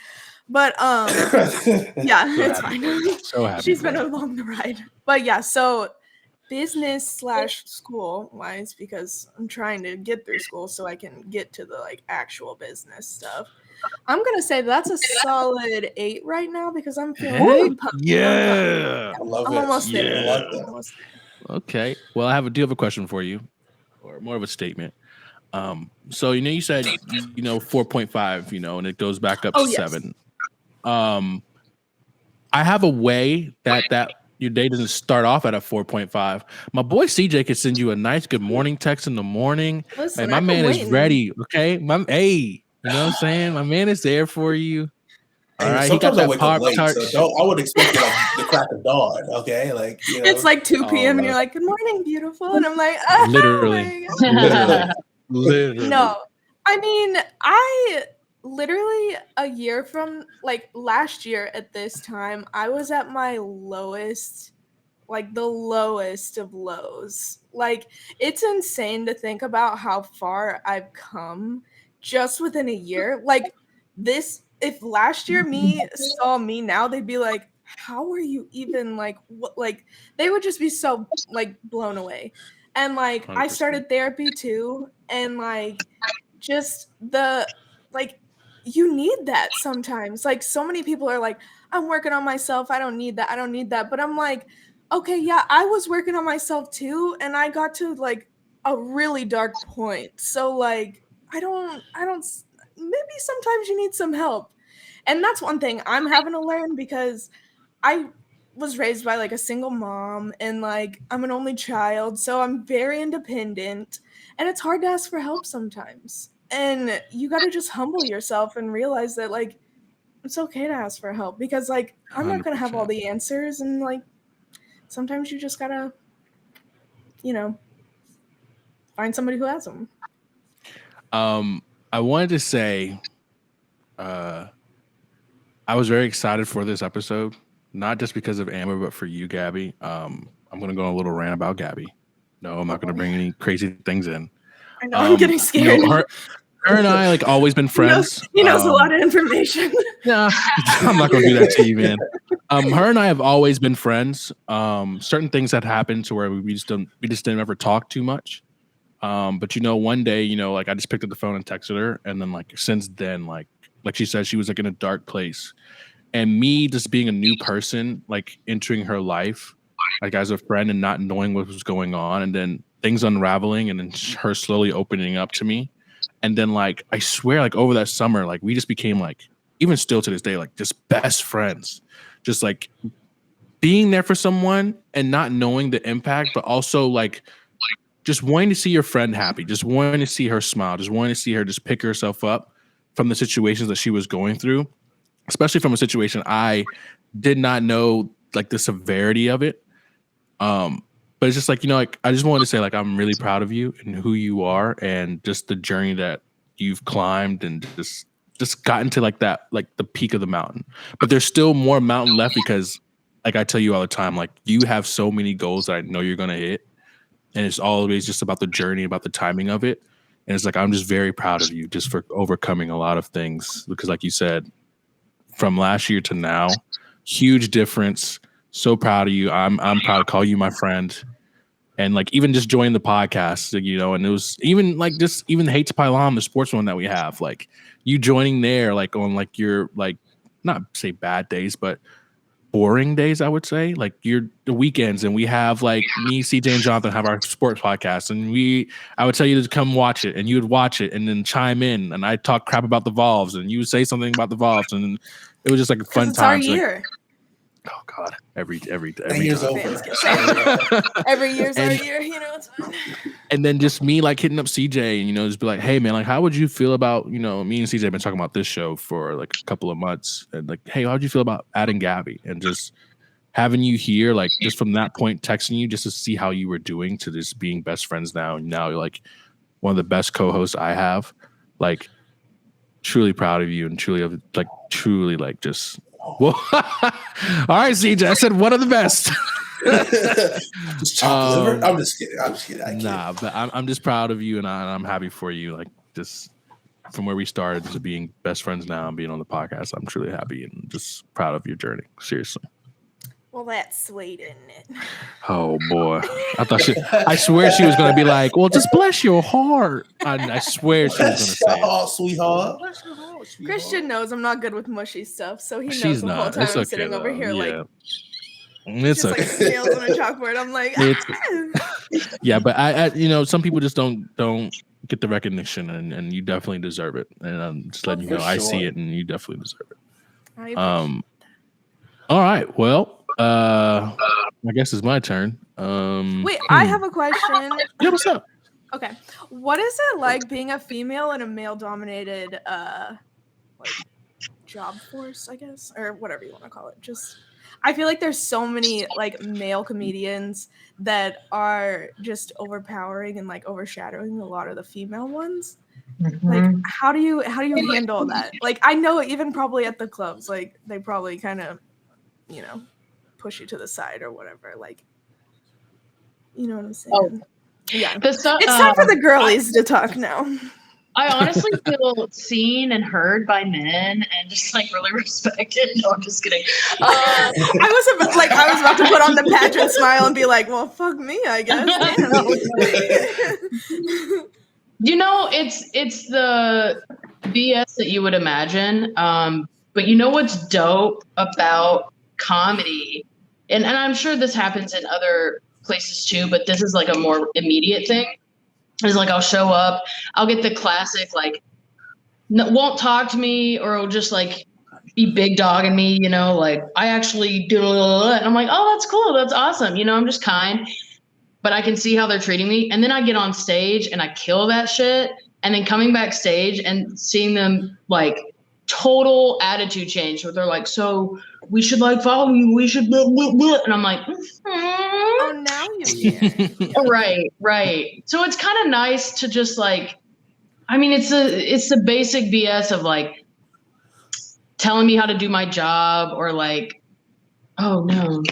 But yeah, it's fine. So happy. She's been along the ride. But yeah, so business/school wise, because I'm trying to get through school so I can get to the like actual business stuff. I'm gonna say that's a solid 8 right now because I'm feeling pumped. Yeah. I love I'm it. almost there. I like that. Almost there. Okay. Well, I do have a question for you, or more of a statement. So you said 4.5, and it goes back up to 7. I have a way that your day doesn't start off at a 4.5. My boy CJ could send you a nice good morning text in the morning. Listen, hey, my man is ready. Okay, you know what I'm saying? My man is there for you. All right, sometimes he got I wake up late, Pop-Tart. so I would expect it like the crack of dawn. Okay, like it's like 2 p.m. and you're like, "Good morning, beautiful," and I'm like, literally. No, I mean, I literally a year from like last year at this time, I was at my lowest, like the lowest of lows. Like it's insane to think about how far I've come just within a year. Like this, if last year me saw me now, they'd be like, how are you even like what? Like they would just be so like blown away. And like 100%. I started therapy too, and like just the like you need that sometimes. Like so many people are like, I'm working on myself. I don't need that. But I'm like, okay, yeah, I was working on myself too, and I got to like a really dark point. So like I don't maybe sometimes you need some help. And that's one thing I'm having to learn because I was raised by like a single mom, and like I'm an only child, so I'm very independent, and it's hard to ask for help sometimes. And you got to just humble yourself and realize that like it's okay to ask for help, because like I'm not going to have all 100%. the answers, and like sometimes you just got to, you know, find somebody who has them. I wanted to say, I was very excited for this episode, not just because of Amber, but for you, Gabby. I'm going to go on a little rant about Gabby. No, I'm not going to bring any crazy things in. I know, I'm getting scared. Her and I like always been friends. He knows a lot of information. Nah, I'm not going to do that to you, man. Her and I have always been friends. Certain things had happened to where we just didn't ever talk too much. But one day, like I just picked up the phone and texted her, and then like since then, like she said, she was like in a dark place, and me just being a new person, like entering her life, like as a friend and not knowing what was going on, and then things unraveling, and then her slowly opening up to me, and then like I swear, like over that summer, like we just became like, even still to this day, like just best friends, just like being there for someone and not knowing the impact, but also like just wanting to see your friend happy, just wanting to see her smile, just wanting to see her just pick herself up from the situations that she was going through, especially from a situation I did not know like the severity of it. But it's just like, like I just wanted to say like I'm really proud of you and who you are, and just the journey that you've climbed, and just gotten to like that, like the peak of the mountain. But there's still more mountain left, because like I tell you all the time, like you have so many goals that I know you're gonna hit. And it's always just about the journey, about the timing of it. And it's like, I'm just very proud of you just for overcoming a lot of things. Because like you said, from last year to now, huge difference. So proud of you. I'm proud to call you my friend. And like, even just joining the podcast, and it was even like just even Hate to Pile On, the sports one that we have, like you joining there, like on like your, like, not say bad days, but boring days, I would say, like the weekends, and we have like me, CJ, and Jonathan have our sports podcast, and I would tell you to come watch it, and you would watch it and then chime in, and I talk crap about the Vols, and you would say something about the Vols, and it was just like a fun time. It's our year. Oh God, every year's time. over. Every year's our year, it's fine. And then just me like hitting up CJ, and just be like, hey man, like how would you feel about, me and CJ have been talking about this show for like a couple of months, and like, hey, how'd you feel about adding Gabby, and just having you here, like just from that point texting you just to see how you were doing, to just being best friends now, and now you're like one of the best co-hosts I have. Like truly proud of you, and truly like just well, all right, CJ, I said one of the best. Just chopped liver? I'm just kidding. Nah, but I'm just proud of you, and I'm happy for you. Like just from where we started to being best friends now and being on the podcast, I'm truly happy and just proud of your journey. Seriously. Well, that's sweet, isn't it? Oh boy, I swear she was gonna be like, well, just bless your heart. I swear she was gonna say it. Sweetheart. Bless your heart, sweetheart. Christian knows I'm not good with mushy stuff, so he knows She's the whole not. time It's I'm okay, sitting over though. here Yeah. like It's just okay. like snails on a chalkboard. I'm like, Yeah, but I some people just don't get the recognition, and you definitely deserve it. And I'm just letting you know, I see it, and you definitely deserve it. All right, well, I guess it's my turn. Wait, I have a question. Yeah, what's up? Okay, what is it like being a female in a male-dominated like job force, I guess, or whatever you want to call it? Just, I feel like there's so many like male comedians that are just overpowering and like overshadowing a lot of the female ones. Like, how do you handle that? Like, I know even probably at the clubs, like they probably kind of, push you to the side or whatever. Like, you know what I'm saying? Oh. Yeah. It's time for the girlies to talk now. I honestly feel seen and heard by men and just like really respected. No, I'm just kidding. I was about to put on the pageant smile and be like, well, fuck me, I guess. It's the BS that you would imagine. But you know what's dope about comedy, and I'm sure this happens in other places too, but this is like a more immediate thing. Is like I'll show up, I'll get the classic like won't talk to me, or it'll just like be big dogging me, you know, like I actually do, and I'm like, oh, that's cool, that's awesome, you know, I'm just kind, but I can see how they're treating me, and then I get on stage and I kill that shit, and then coming backstage and seeing them like total attitude change, where they're like, so we should like follow you, we should blah, blah, blah. And I'm like, Oh, now you care. right. So it's kind of nice to just like, I mean, it's the basic BS of like telling me how to do my job, or like, oh no.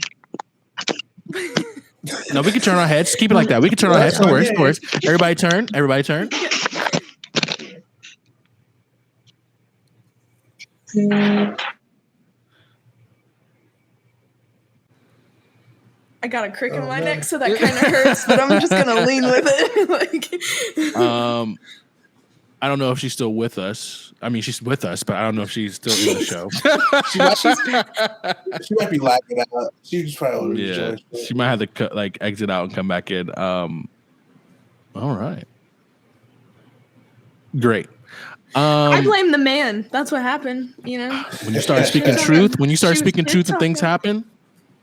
No, we can turn our heads. Keep it like that. We can turn our heads. No worries. No worries. Everybody turn. I got a crick in my neck, so that kind of hurts, but I'm just gonna lean with it. I don't know if she's still with us. I mean, she's with us, but I don't know if she's still in the show. She might be lagging out. She's probably she might have to exit out and come back in. All right, great. I blame the man. That's what happened. You know, when you start speaking truth, and things happen.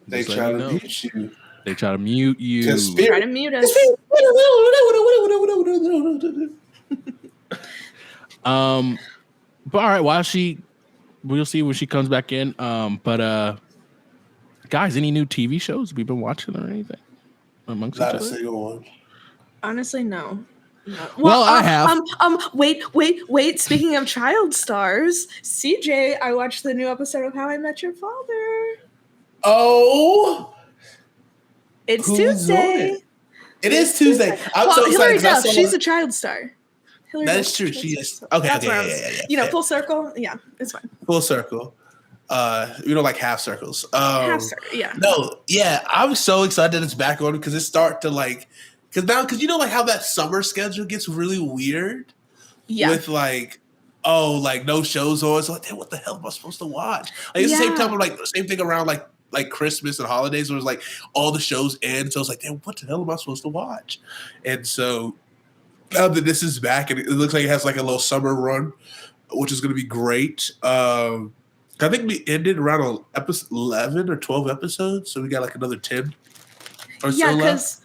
They try to mute you. They try to mute you. Try to mute us. But all right, we'll see when she comes back in. But guys, any new TV shows we've been watching or anything amongst Not each a other? single one. Honestly, no. Well, I have. Wait. Speaking of child stars, CJ, I watched the new episode of How I Met Your Father. Oh, It's who's Tuesday. on it is Tuesday. I'm so Hilary excited. Duff, she's a child star. That is true. She is. Okay. That's where I Okay. was. Yeah. You know, full circle. Yeah, it's fine. Full circle. We don't like half circles. Half circle. Yeah. No. Yeah. I'm so excited that it's back on because it start to like, because you know like how that summer schedule gets really weird. Yeah. With like, oh, like no shows on. So like, what the hell am I supposed to watch? Like it's the same time of like same thing around like Christmas and holidays where it's like all the shows end. So it's like, damn, what the hell am I supposed to watch? And so now that this is back and it looks like it has like a little summer run, which is going to be great. I think we ended around episode 11 or 12 episodes. So we got like another 10 or so left.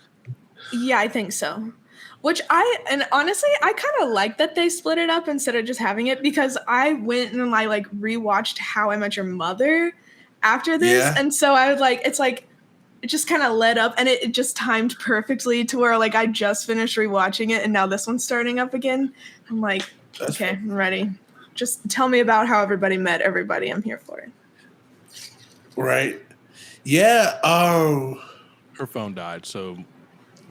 Yeah, I think so. Which honestly, I kind of like that they split it up instead of just having it, because I went and I like rewatched How I Met Your Mother after this. Yeah. And so I was like, it just kind of led up and it just timed perfectly to where like I just finished rewatching it and now this one's starting up again. I'm like, okay, I'm ready. Just tell me about how everybody met everybody. I'm here for it. Right. Yeah. Her phone died, so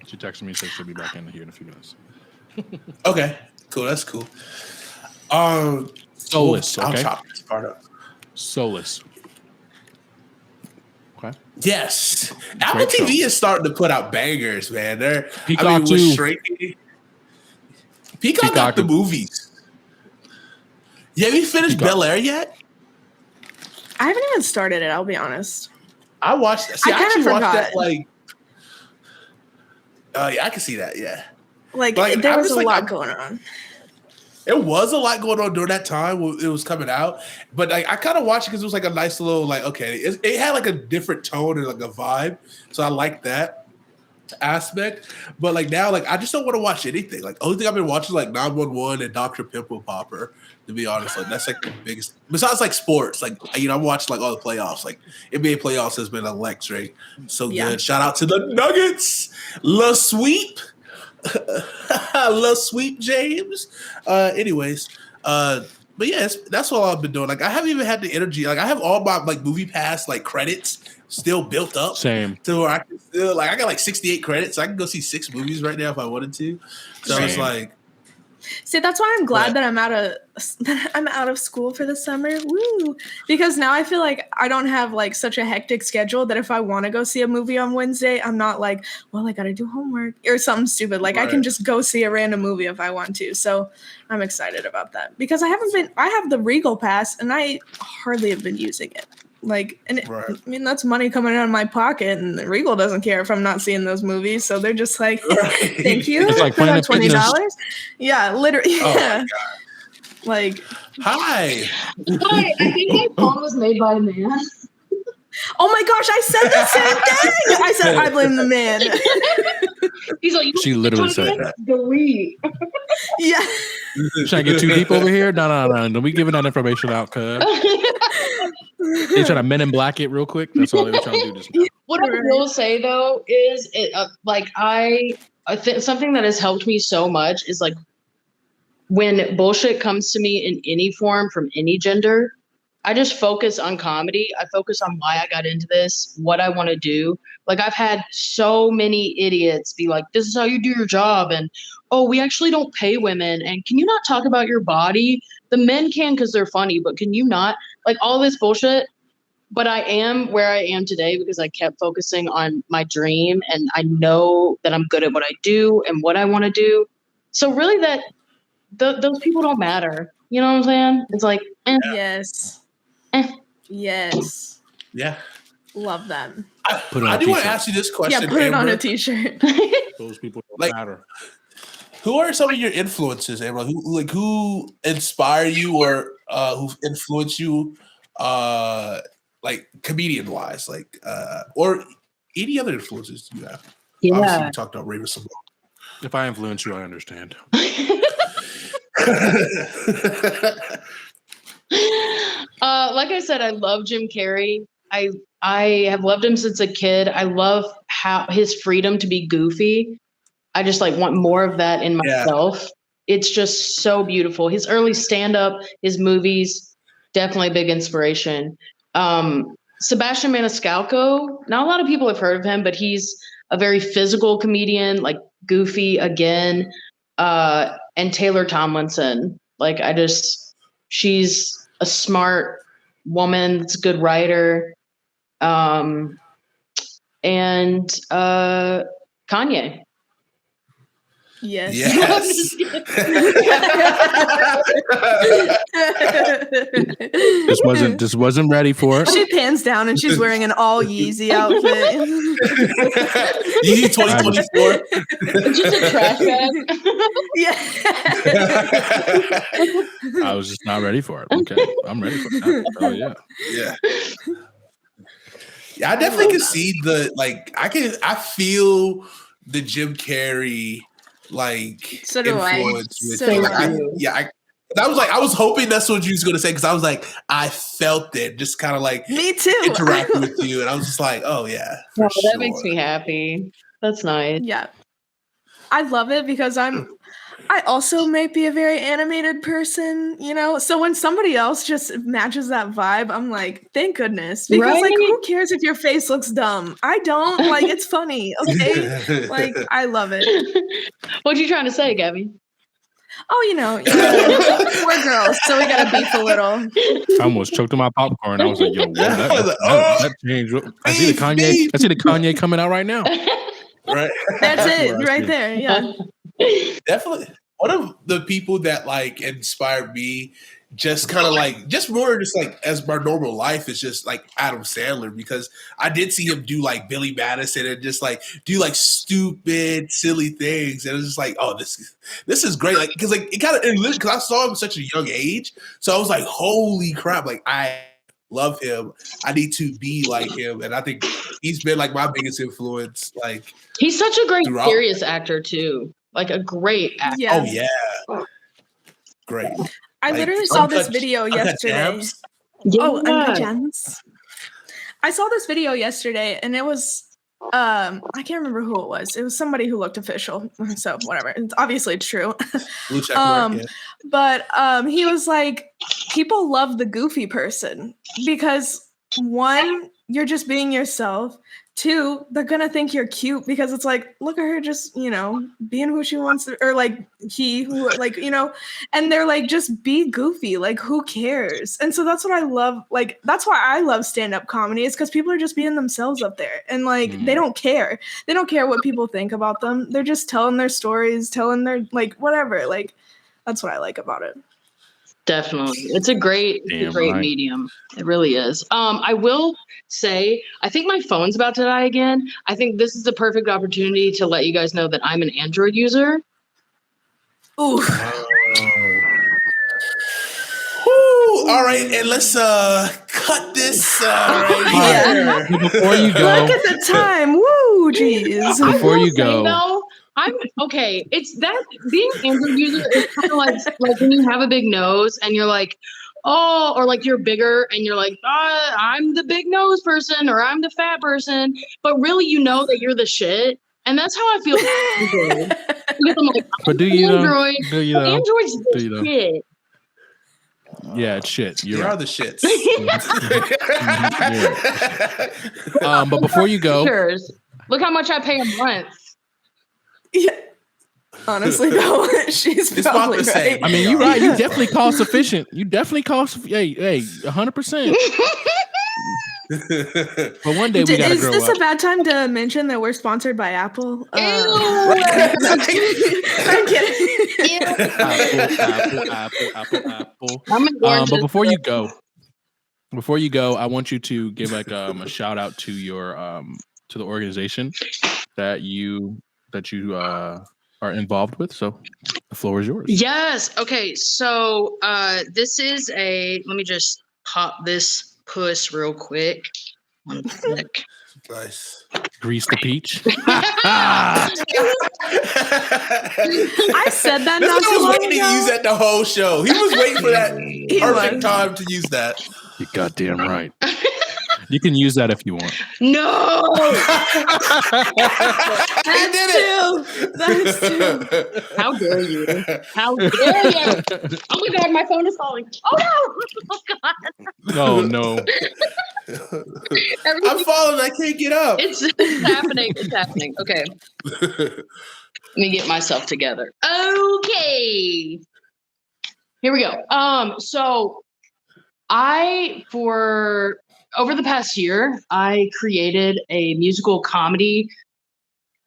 she texted me and said she'll be back in here in a few minutes. Okay. Cool. That's cool. Soulless. I'll Okay. chop this part up. Soulless. Okay. Yes. Apple TV is starting to put out bangers, man. Peacock too. Peacock got the movies. Yeah, we finished Bel Air yet? I haven't even started it, I'll be honest. I watched that. See, I actually forgot. watched that like yeah, I can see that, yeah. Like there was a lot going on. It was a lot going on during that time when it was coming out, but like I kind of watched it because it was like a nice little like it had like a different tone and like a vibe, so I like that aspect. But like now, like I just don't want to watch anything. Like only thing I've been watching is like 911 and Dr. Pimple Popper. To be honest, like that's like the biggest. Besides like sports, like I'm watching like all the playoffs. Like NBA playoffs has been electric, so good. Shout out to the Nuggets, La Sweep. Love Sweet James. Anyways, but yeah, that's all I've been doing. Like I haven't even had the energy. Like I have all my like movie pass like credits still built up. Same. To where I can still like I got like 68 credits. So I can go see 6 movies right now if I wanted to. So it's like. See, that's why I'm glad that I'm out of school for the summer. Woo! Because now I feel like I don't have like such a hectic schedule that if I want to go see a movie on Wednesday, I'm not like, well, I got to do homework or something stupid. Like I can just go see a random movie if I want to. So I'm excited about that because I have the Regal Pass and I hardly have been using it. Like, and I mean, that's money coming out of my pocket, and Regal doesn't care if I'm not seeing those movies. So they're just like, thank you it's like for that $20. Fitness. Yeah, literally. Oh yeah. Like, Hi. Hi, I think my phone was made by a man. Oh my gosh, I said the same thing. I said I blame the man. He's like, She literally said that. Delete. Yeah. Should I get too deep over here? No. Don't be giving that information out, cuz. They trying to Men in Black it real quick. That's all they were trying to do just now. What I will say though is, I think something that has helped me so much is like when bullshit comes to me in any form from any gender, I just focus on comedy. I focus on why I got into this, what I want to do. Like I've had so many idiots be like, this is how you do your job. And, oh, we actually don't pay women. And can you not talk about your body? The men can because they're funny, but can you not? Like all this bullshit. But I am where I am today because I kept focusing on my dream. And I know that I'm good at what I do and what I want to do. So really those people don't matter. You know what I'm saying? It's like, Yes. Yes. Yeah. Love them. I do want to ask you this question. Yeah, put it on Amber. a t-shirt. Those people don't Like- matter. Who are some of your influences, Amber? Who inspire you or who influence you, like comedian wise, like or any other influences you have? Obviously, you talked about Raven Simone. If I influence you, I understand. Like I said, I love Jim Carrey. I have loved him since a kid. I love how his freedom to be goofy. I just like want more of that in myself. It's just so beautiful. His early stand-up, his movies, definitely a big inspiration. Sebastian Maniscalco, not a lot of people have heard of him, but he's a very physical comedian, like goofy again. And Taylor Tomlinson. Like she's a smart woman that's a good writer. And Kanye. Yes. Just wasn't ready for it. She pans down and she's wearing an all Yeezy outfit. Yeezy 2024. Just a trash bag. Yeah. I was just not ready for it. Okay, I'm ready for it. Oh yeah. Yeah, I definitely can see I feel the Jim Carrey So do I. influence with So you. do Like, I. I was hoping that's what you was gonna say because I was like, I felt it, just kind of like Me too. interacting with you, and I was just like, oh yeah, Oh, that makes me happy. That's nice. Yeah. I love it because I also might be a very animated person, you know? So when somebody else just matches that vibe, I'm like, thank goodness. Because like, who cares if your face looks dumb? I don't. Like, it's funny, okay? Like, I love it. What you trying to say, Gabby? Oh, you know, we're girls, so we gotta beef a little. I almost choked on my popcorn. I was like, yo, what? That changed. I see the Kanye coming out right now. Right. That's it, right there. Yeah. Definitely. One of the people that like inspired me just kind of like just like as my normal life is just like Adam Sandler, because I did see him do like Billy Madison and just like do like stupid, silly things. And it was just like, oh, this is great. Like, because like it kind of, because I saw him at such a young age. So I was like, holy crap. Like, I love him. I need to be like him. And I think he's been like my biggest influence. Like, he's such a great serious actor too. Like a great actor. Yeah. Oh yeah. Great. I literally saw this video yesterday. Oh, Uncut Gems. I saw this video yesterday and it was I can't remember who it was. It was somebody who looked official. So whatever. Obviously it's true. Blue check mark, yeah. But he was like, people love the goofy person because one, you're just being yourself. Two, they're gonna think you're cute because it's like, look at her just, you know, being who she wants to, or like and they're like, just be goofy, like who cares? And so that's what I love, like that's why I love stand-up comedy, is because people are just being themselves up there and like they don't care what people think about them. They're just telling their stories, telling their like whatever, like that's what I like about it. Definitely. It's a great medium. It really is. I will say, I think my phone's about to die again. I think this is the perfect opportunity to let you guys know that I'm an Android user. Ooh. all right, and let's cut this right Yeah. here. Before you go, Look at the time. Woo, jeez. Before you say, go. though, I'm okay. It's that being an Android user is kind of like when you have a big nose and you're like, oh, or like you're bigger and you're like, I'm the big nose person or I'm the fat person, but really you know that you're the shit, and that's how I feel. Because I'm like, But do I'm you though? Android. Do you But though? Android's Do the you though? shit. Yeah, it's shit. You You're are right. the shits. But before you go, Pictures. Look how much I pay a month. Yeah. Honestly, though, she's It's about probably the same. right. I mean, you're right. You definitely cost efficient. You definitely cost. Hey, 100%. But one day we gotta Is grow this up. a bad time to mention that we're sponsored by Apple? Ew. I'm kidding. Apple. I'm an orange. But before you go, I want you to give like a shout out to your to the organization that you are involved with. So the floor is yours. Yes. Okay. So this is let me just pop this puss real quick. One sec. Nice. Grease the peach. I said that This not guy too was long waiting to ago. use that the whole show. He was waiting for that He perfect was. time to use that. You're goddamn right. You can use that if you want. No. That's two. How dare you? How dare you? Oh my God, my phone is falling. Oh no. Oh God. Oh no. I'm falling. I can't get up. It's happening. It's happening. Okay. Let me get myself together. Okay. Here we go. So for over the past year, I created a musical comedy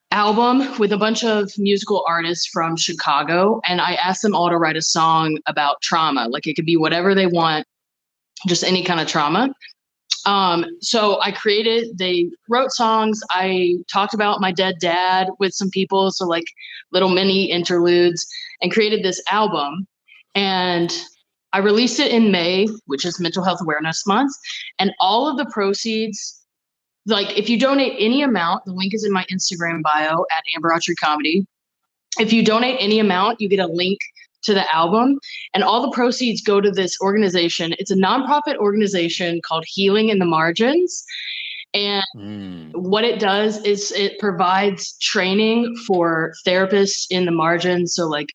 album with a bunch of musical artists from Chicago, and I asked them all to write a song about trauma. Like it could be whatever they want, just any kind of trauma. So they wrote songs. I talked about my dead dad with some people, so like little mini interludes, and created this album. And I released it in May, which is Mental Health Awareness Month. And all of the proceeds, like if you donate any amount, the link is in my Instagram bio at Autry Comedy. If you donate any amount, you get a link to the album, and all the proceeds go to this organization. It's a nonprofit organization called Healing in the Margins. And what it does is it provides training for therapists in the margins. So like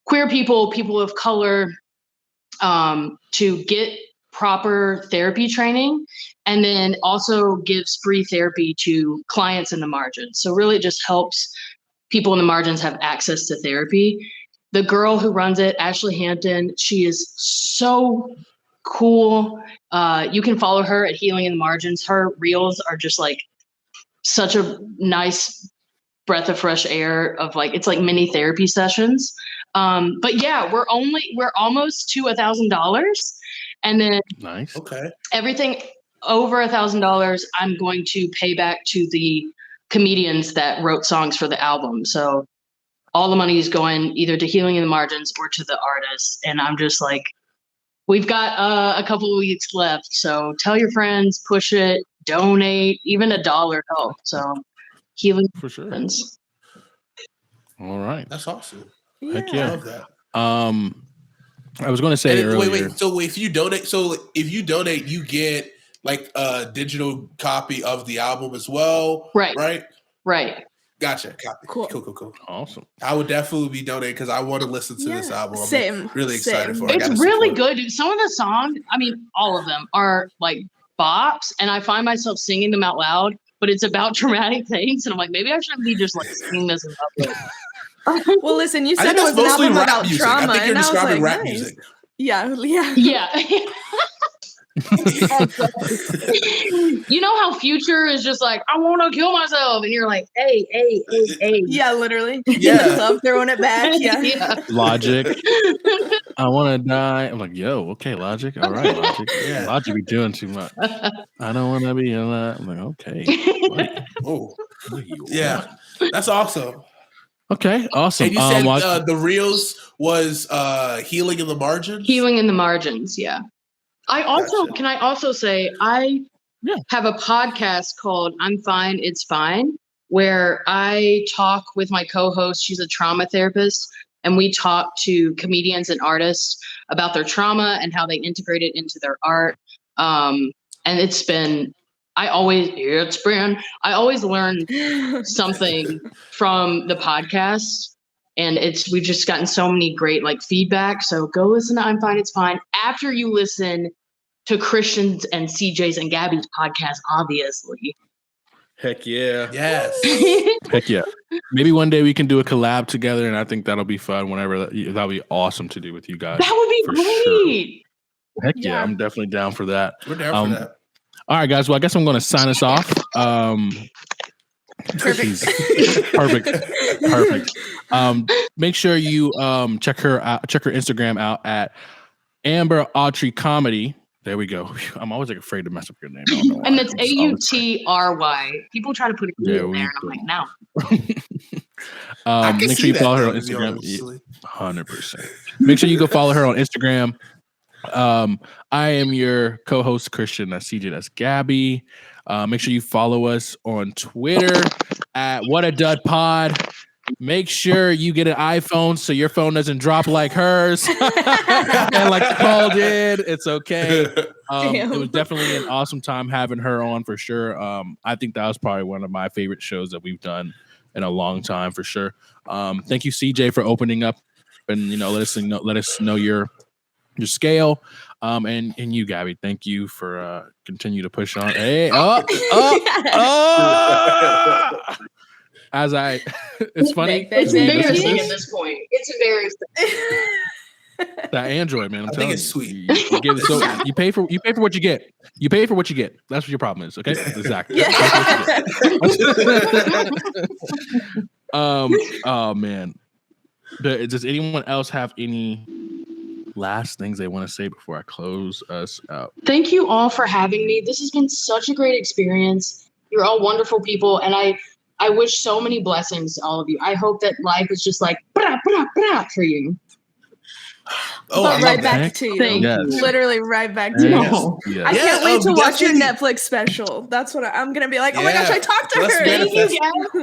queer people, people of color, to get proper therapy training, and then also gives free therapy to clients in the margins. So really just helps people in the margins have access to therapy. The girl who runs it, Ashley Hampton, she is so cool. You can follow her at Healing in the Margins. Her reels are just like such a nice breath of fresh air of like, it's like mini therapy sessions. But yeah, we're almost to $1,000. And then Nice. Okay. everything over $1,000, I'm going to pay back to the comedians that wrote songs for the album. So all the money is going either to Healing in the Margins or to the artists. And I'm just like, we've got a couple of weeks left. So tell your friends, push it, donate, even $1 help. So Healing For sure. Margins. All right. That's awesome. Heck I yeah. love that. I was going to say earlier. Wait. So if you donate, you get like a digital copy of the album as well. Right. Gotcha. Copy. Cool. Awesome. I would definitely be donating because I want to listen to this album. I'm really excited for it. It's really good. Dude. Some of the songs, I mean, all of them are like bops, and I find myself singing them out loud, but it's about traumatic things. And I'm like, maybe I shouldn't be just like singing this in public. Well, listen, you I said think it was that's an mostly album rap about music. trauma. I think you're and I was describing like, rap nice. music. Yeah. Yeah. You know how Future is just like, I want to kill myself, and you're like, hey. Yeah, literally. Yeah. In the club, throwing it back. Yeah. Logic. I want to die. I'm like, yo, okay, Logic. All right, Logic. Yeah. Logic be doing too much. I don't want to be alive. I'm like, okay. Oh, yeah. That's awesome. Okay, awesome. And you said the reels was Healing in the Margins? Healing in the Margins, yeah. Can I also say I have a podcast called I'm Fine, It's Fine, where I talk with my co-host. She's a trauma therapist, and we talk to comedians and artists about their trauma and how they integrate it into their art. And I always learn something from the podcast. And we've just gotten so many great like feedback. So go listen to I'm Fine, It's Fine after you listen to Christian's and CJ's and Gabby's podcast, obviously. Heck yeah. Yes. Heck yeah. Maybe one day we can do a collab together, and I think that'll be fun whenever that'll be awesome to do with you guys. That would be great. Sure. Heck yeah, I'm definitely down for that. We're down for that. All right, guys. Well, I guess I'm going to sign us off. Perfect. Make sure you check her Instagram out at Amber Autry Comedy. There we go. I'm always like afraid to mess up your name. I don't know why. And it's Autry. People try to put a in there, and I'm like, no. Make sure you follow her on Instagram. 100%. Make sure you go follow her on Instagram. I am your co-host Christian. That's CJ. That's Gabby. Make sure you follow us on Twitter at Whattadud Pod. Make sure you get an iPhone so your phone doesn't drop like hers and like Paul did. It's okay. It was definitely an awesome time having her on for sure. I think that was probably one of my favorite shows that we've done in a long time for sure. Thank you, CJ, for opening up and let us know your scale. And you, Gabby, thank you for continue to push on. Hey, it's funny. It's embarrassing at this point. It's embarrassing. That Android, man. I'm telling you, it's sweet. You pay for what you get. You pay for what you get. That's what your problem is. Okay, exactly. Oh man. Does anyone else have any last things they want to say before I close us out? Thank you all for having me. This has been such a great experience. You're all wonderful people, and I wish so many blessings to all of you. I hope that life is just like for you. But right back to you. Thank you. Literally right back to you. Yes. I can't wait to watch your Netflix special. That's what I'm going to be like, oh my gosh, I talked to her.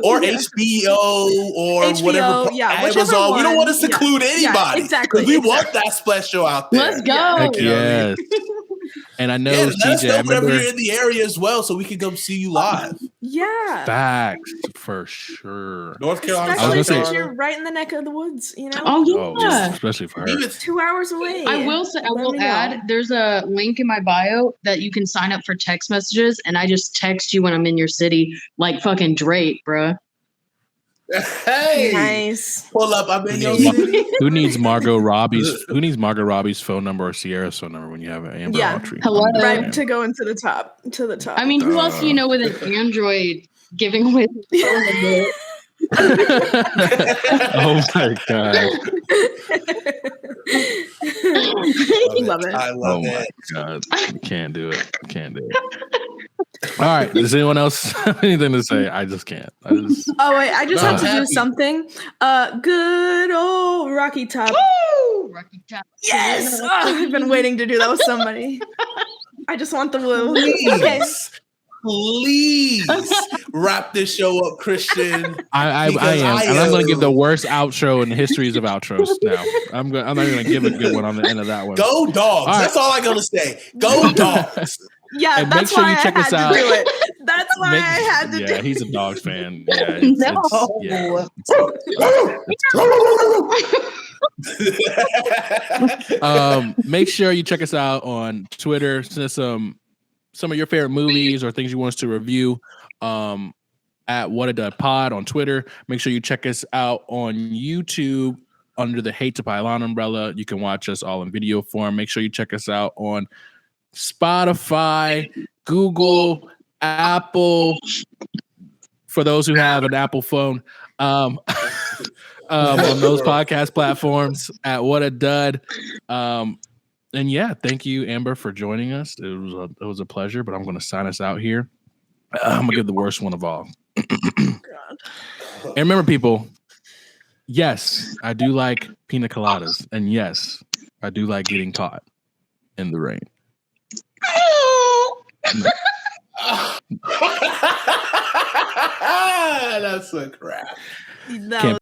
Or HBO or whatever. Amazon. We don't want to seclude anybody. Exactly. We want that special out there. Let's go. Heck yes. And I know CJ, whenever you're in the area as well, so we can come see you live. Yeah. Facts for sure. North Carolina. Especially since you're right in the neck of the woods, you know? Oh, yeah. Especially for her. Even 2 hours away. I will add, there's a link in my bio that you can sign up for text messages, and I just text you when I'm in your city, like fucking Drake, bruh. Hey, nice. Pull up. I'm in your city. Who needs Margot Robbie's phone number or Sierra's phone number when you have an Amber Autry? Hello. Right to go into the top. I mean, who else do you know with an Android giving away the phone number? Oh my god! Love it. I love it. Oh my god! Can't do it. All right. Does anyone else have anything to say? I just can't. I just have to do something. Good old Rocky Top. Woo! Rocky Top. Yes. I've been waiting to do that with somebody. I just want the woo. Please wrap this show up, Christian. I am, and I'm going to give the worst outro in the histories of outros. Now I'm not going to give a good one on the end of that one. Go Dogs! All that's all I'm going to say. Go Dogs! Yeah, and that's why I had to do it. That's why I had to do it. Yeah, he's a Dogs fan. Yeah, make sure you check us out on Twitter. Send us some of your favorite movies or things you want us to review at Whattadud Pod on Twitter. Make sure you check us out on YouTube under the Hate to Pile On umbrella. You can watch us all in video form. Make sure you check us out on Spotify, Google, Apple, for those who have an Apple phone, on those podcast platforms at Whattadud. And yeah, thank you, Amber, for joining us. It was a pleasure, but I'm going to sign us out here. I'm going to give the worst one of all. And remember, people, yes, I do like pina coladas. And yes, I do like getting caught in the rain. That's a crap. That Can't